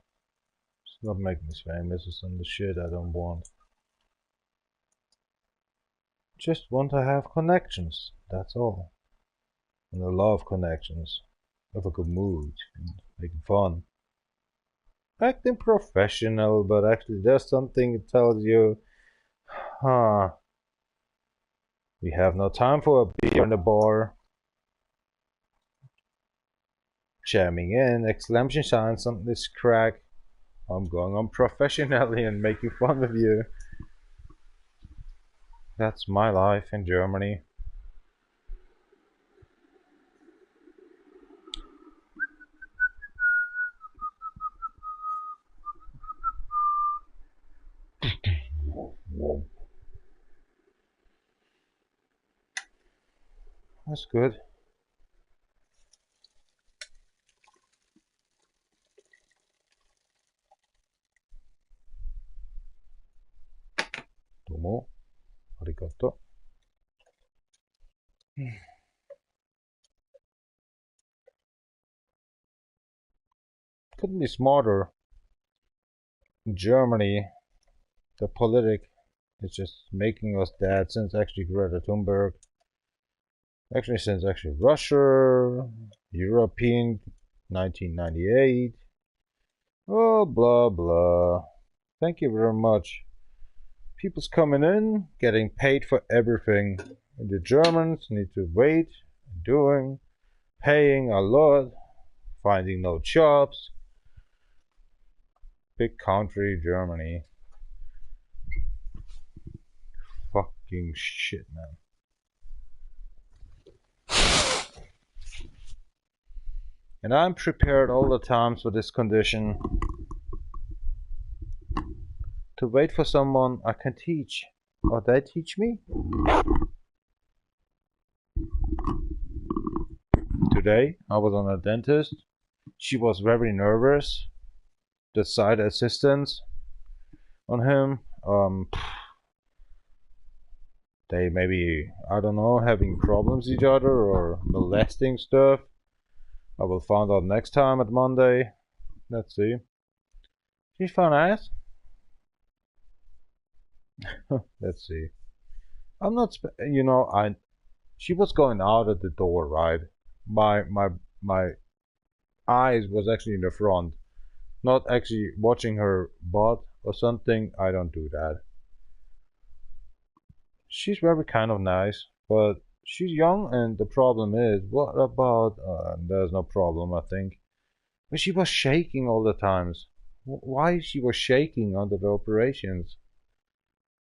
It's not making me famous or some the shit I don't want. Just want to have connections, that's all. And I love connections. Have a good mood and making fun. Acting professional, but actually there's something that tells you, we have no time for a beer in the bar. Jamming in, exclamation sign, something is crack. I'm going on professionally and making fun of you. That's my life in Germany. That's good. Domo. Arigato. Couldn't be smarter. In Germany, the politic is just making us dead since actually Greta Thunberg. Actually, since actually Russia, European 1998. Oh, blah blah. Thank you very much. People's coming in, getting paid for everything. And the Germans need to wait, doing, paying a lot, finding no jobs. Big country, Germany. Fucking shit, man. And I'm prepared all the times for this condition. To wait for someone I can teach. Or they teach me? Today I was on a dentist. She was very nervous. The side assistants on him. They maybe, I don't know, having problems with each other or molesting stuff. I will find out next time at Monday. Let's see. She's fun ass. Let's see. I'm not, you know, she was going out at the door, right? My eyes was actually in the front, not actually watching her butt or something. I don't do that. She's very kind of nice, but she's young, and the problem is, what about, there's no problem, I think. But she was shaking all the times. Why she was shaking under the operations?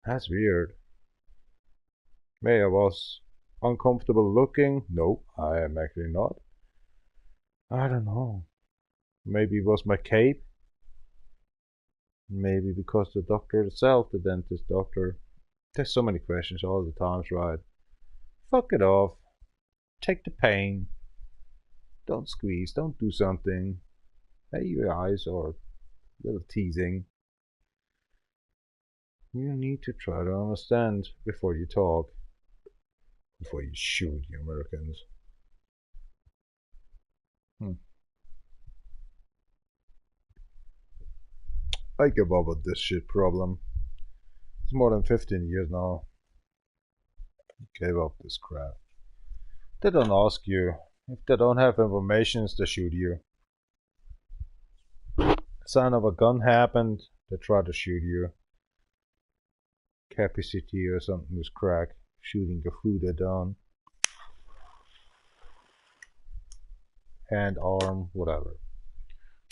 That's weird. Maybe I was uncomfortable looking. No, I am actually not. I don't know. Maybe it was my cape. Maybe because the doctor itself, the dentist doctor. There's so many questions all the times, right? Fuck it off. Take the pain. Don't squeeze. Don't do something. Hey, your eyes are a little teasing. You need to try to understand before you talk. Before you shoot, you Americans. I give up with this shit problem. It's more than 15 years now. I gave up this crap. They don't ask you. If they don't have information, they shoot you. Sign of a gun happened, they try to shoot you. Capacity or something was cracked. Shooting the food at dawn. Hand, arm, whatever.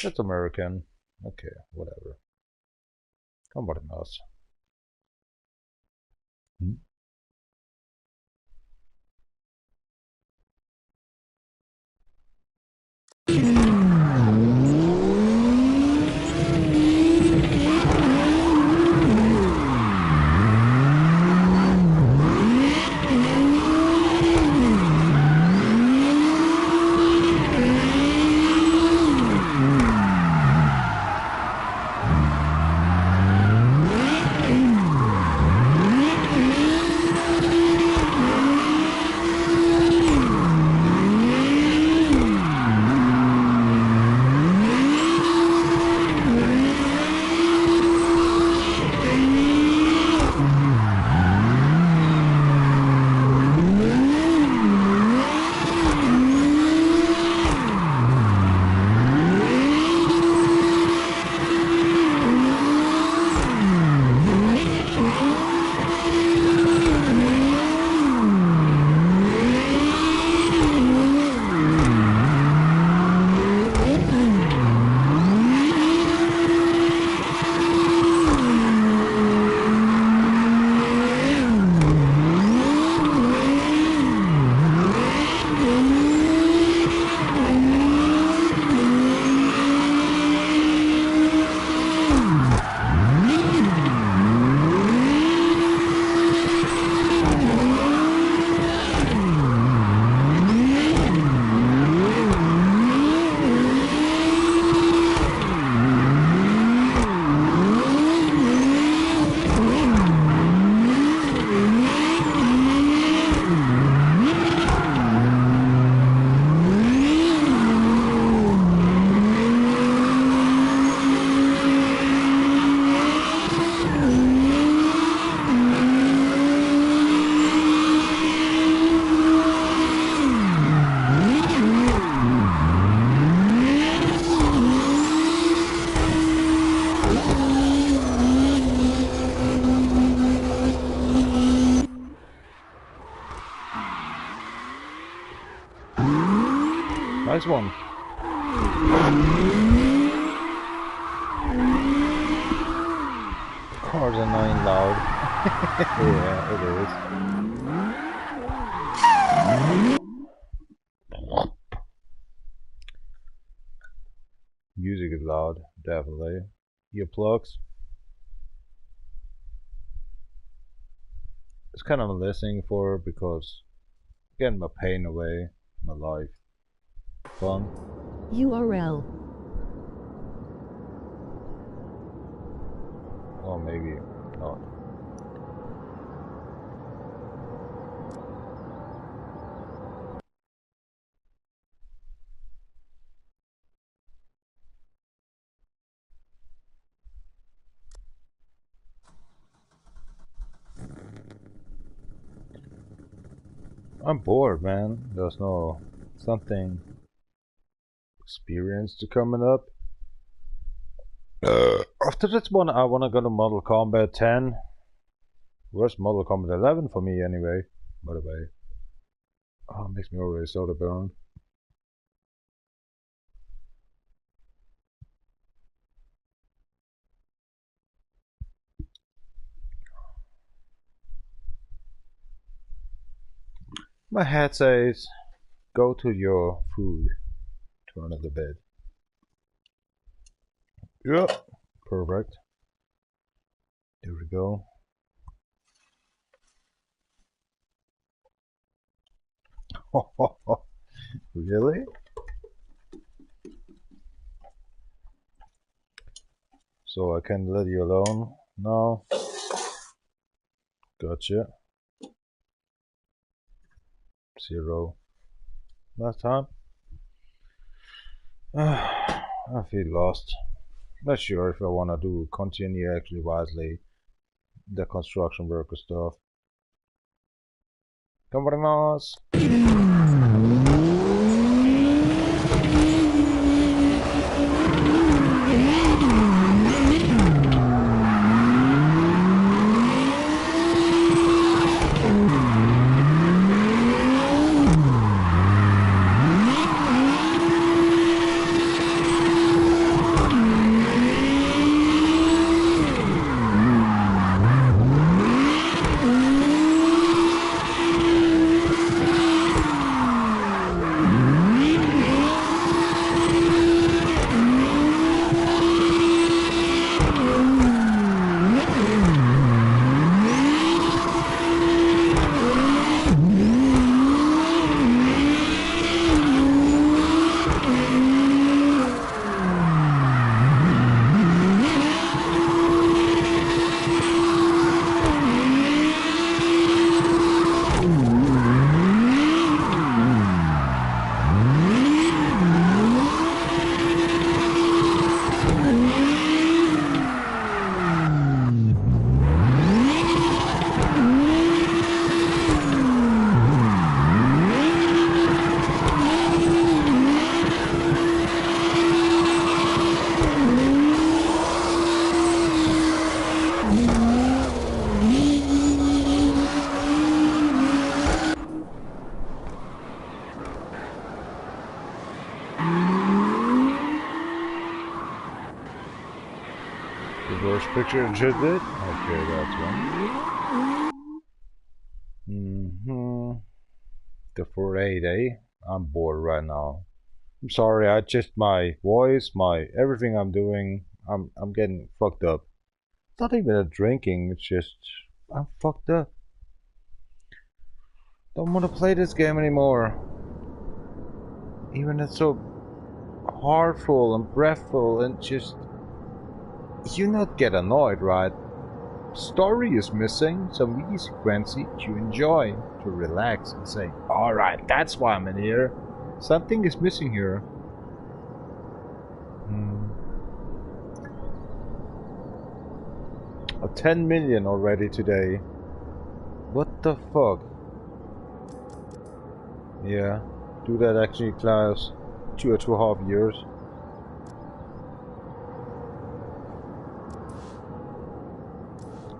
That's American. Okay, whatever. Somebody knows. this one. Cars are annoying loud. Yeah, it is. Music is loud, definitely. Earplugs. It's kind of listening for because getting my pain away, my life. Fun. URL. Or maybe not. I'm bored, man. There's no something experience to coming up. After this one, I wanna go to Mortal Kombat 10. Where's Mortal Kombat 11 for me anyway? By the way. Oh, it makes me already soda burn. My head says, go to your food. Turn of the bed. Yep, perfect. There we go. Really? So I can let you alone now? Gotcha. 0. Last time? I feel lost. Not sure if I want to do continue actually wisely the construction worker stuff. Vámonos. Picture and shit did? Okay, that's one. The 4.8, eh? I'm bored right now. I'm sorry, I just my voice, my everything I'm doing, I'm getting fucked up. It's not even a drinking, it's just I'm fucked up. Don't want to play this game anymore. Even it's so heartful and breathful and just you not get annoyed, right? Story is missing, some wiki sequence to enjoy, to relax and say, alright, that's why I'm in here. Something is missing here. A 10 million already today. What the fuck? Yeah, do that actually class 2.5 years.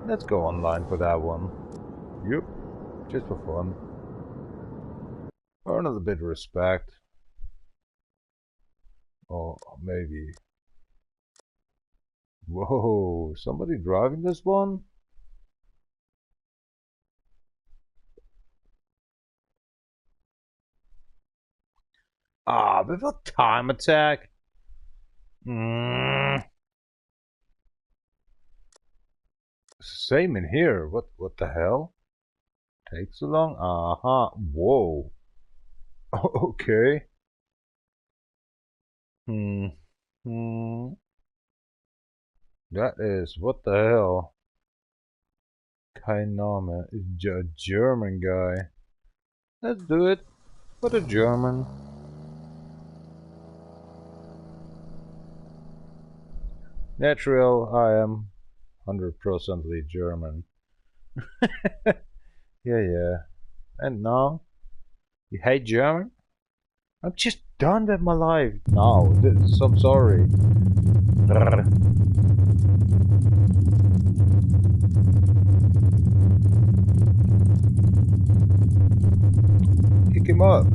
Let's go online for that one. Yep, just for fun. Earn a bit of respect. Or maybe. Whoa, somebody driving this one? Ah, with a time attack? Same in here. What the hell? Takes so long? Uh-huh. Whoa. Okay. Hmm. Hmm. That is, what the hell? Kein Name. German guy. Let's do it. For the German. Natural, I am 100% German. Yeah. And now? You hate German? I'm just done with my life now. I'm sorry. Pick him up.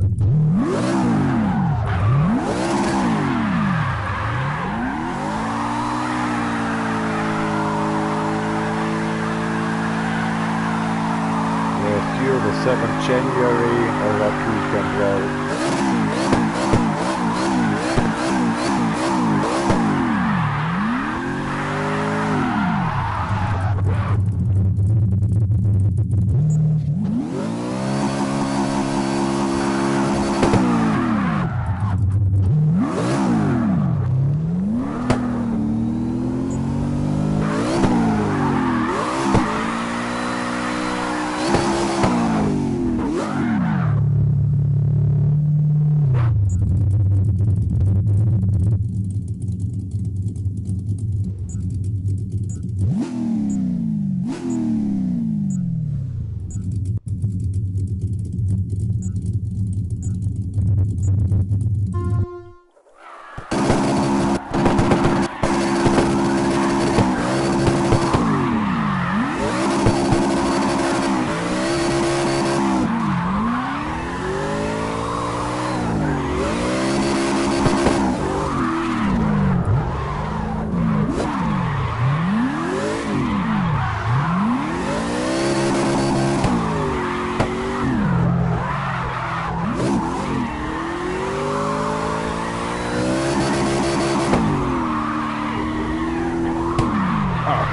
Here the 7th January, all that crew can roll.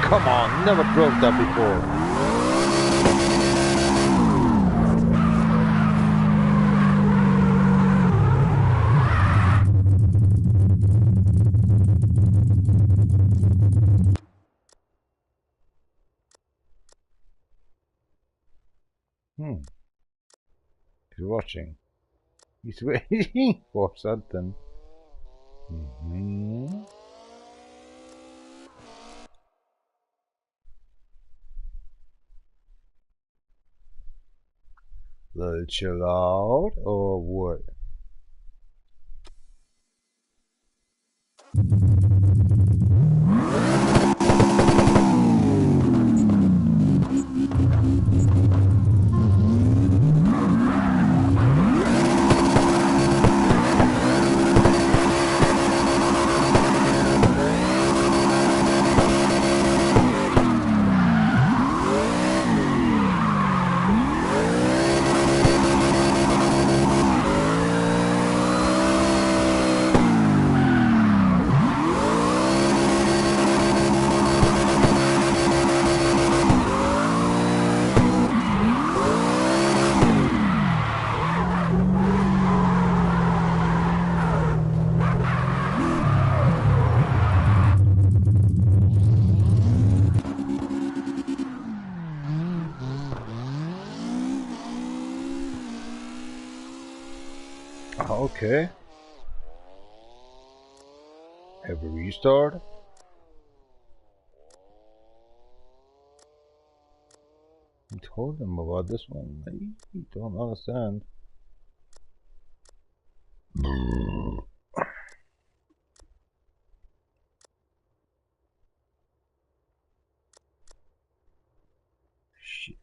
Come on, never drove that before. He's watching. He's waiting for something. Little chill out, or what? Okay. Have a restart? I told him about this one. I don't understand. Shit.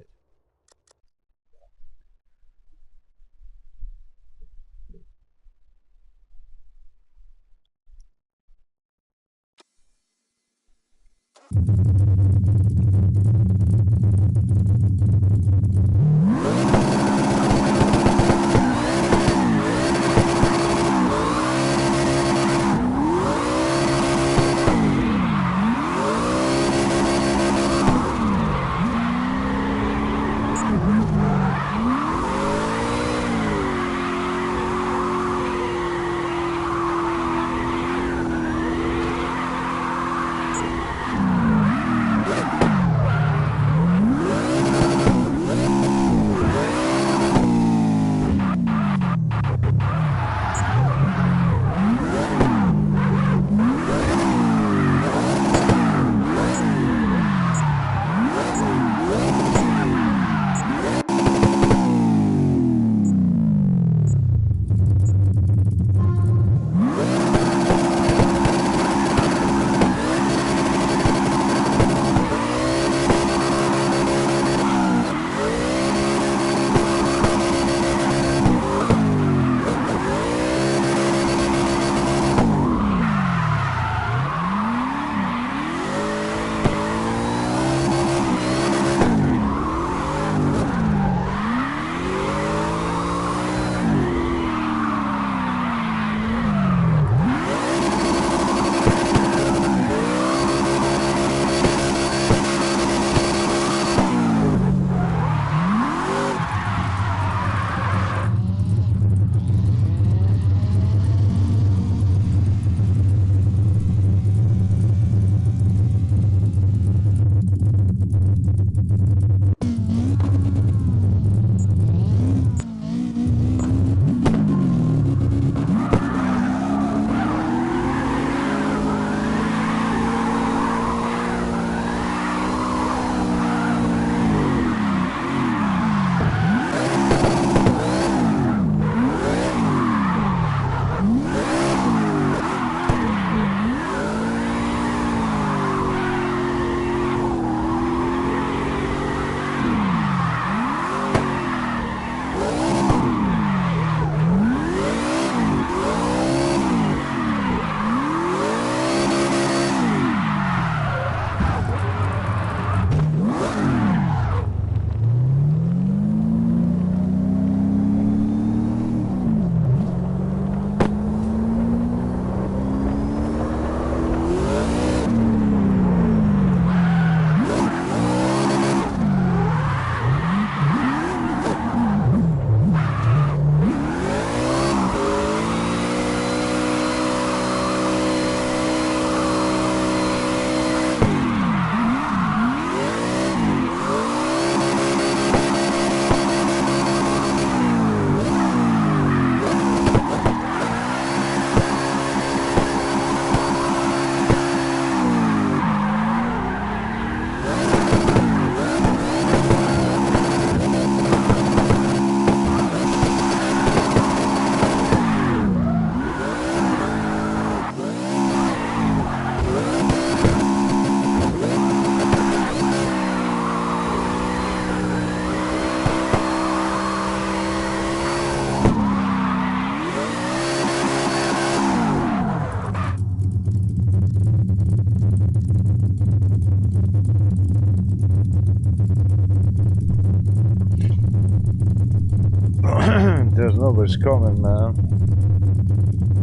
There's nobody's coming, man.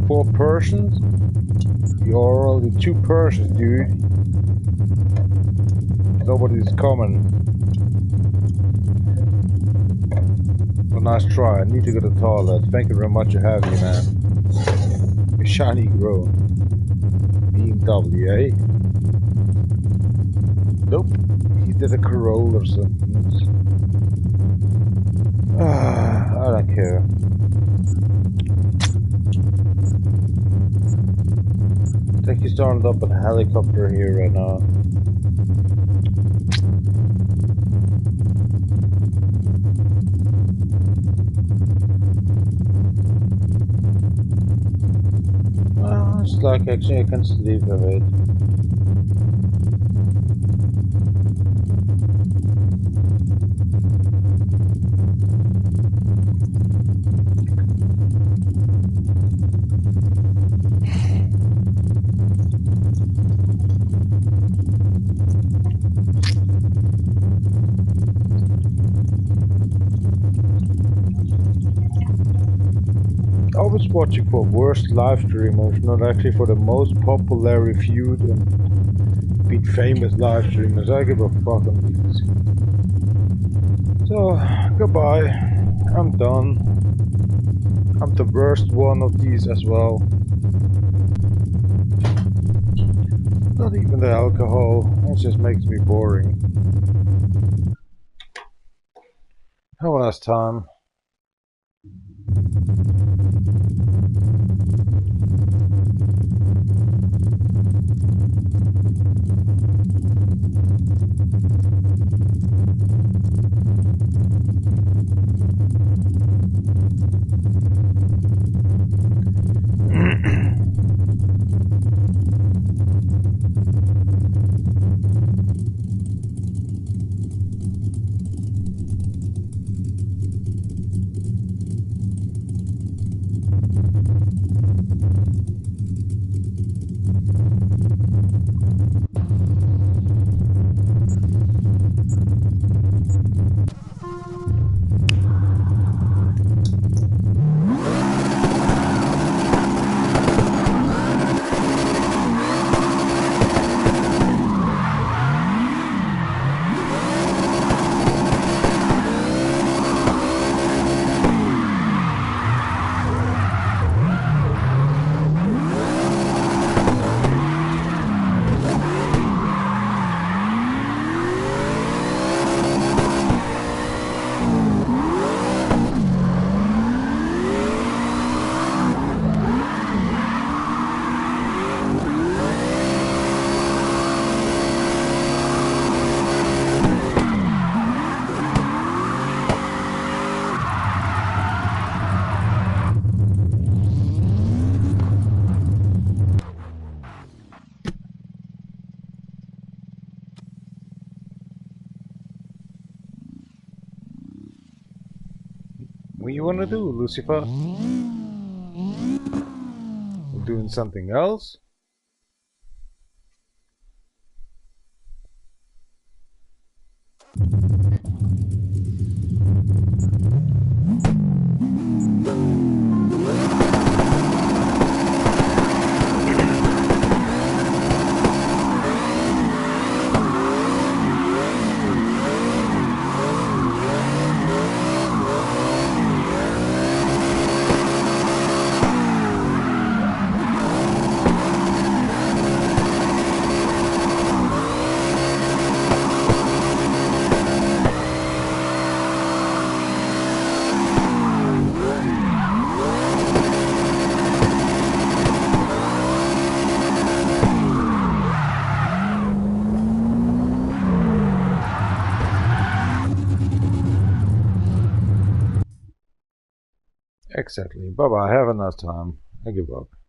4 persons? You're only 2 persons, dude. Nobody's coming. Well, nice try. I need to go to the toilet. Thank you very much for having me, man. A shiny grow. BMW, eh? Nope. He did a Corolla or something. I don't care. I think he's started up a helicopter here right now. Well, it's like actually I can sleep a bit. watching for worst live streamers, not actually for the most popular, viewed and been famous live streamers. I give a fuck on these. So, goodbye. I'm done. I'm the worst one of these as well. Not even the alcohol, it just makes me boring. Have a nice time. What you wanna do, Lucifer? Doing something else? Exactly. Bye bye. Have a nice time. I give up.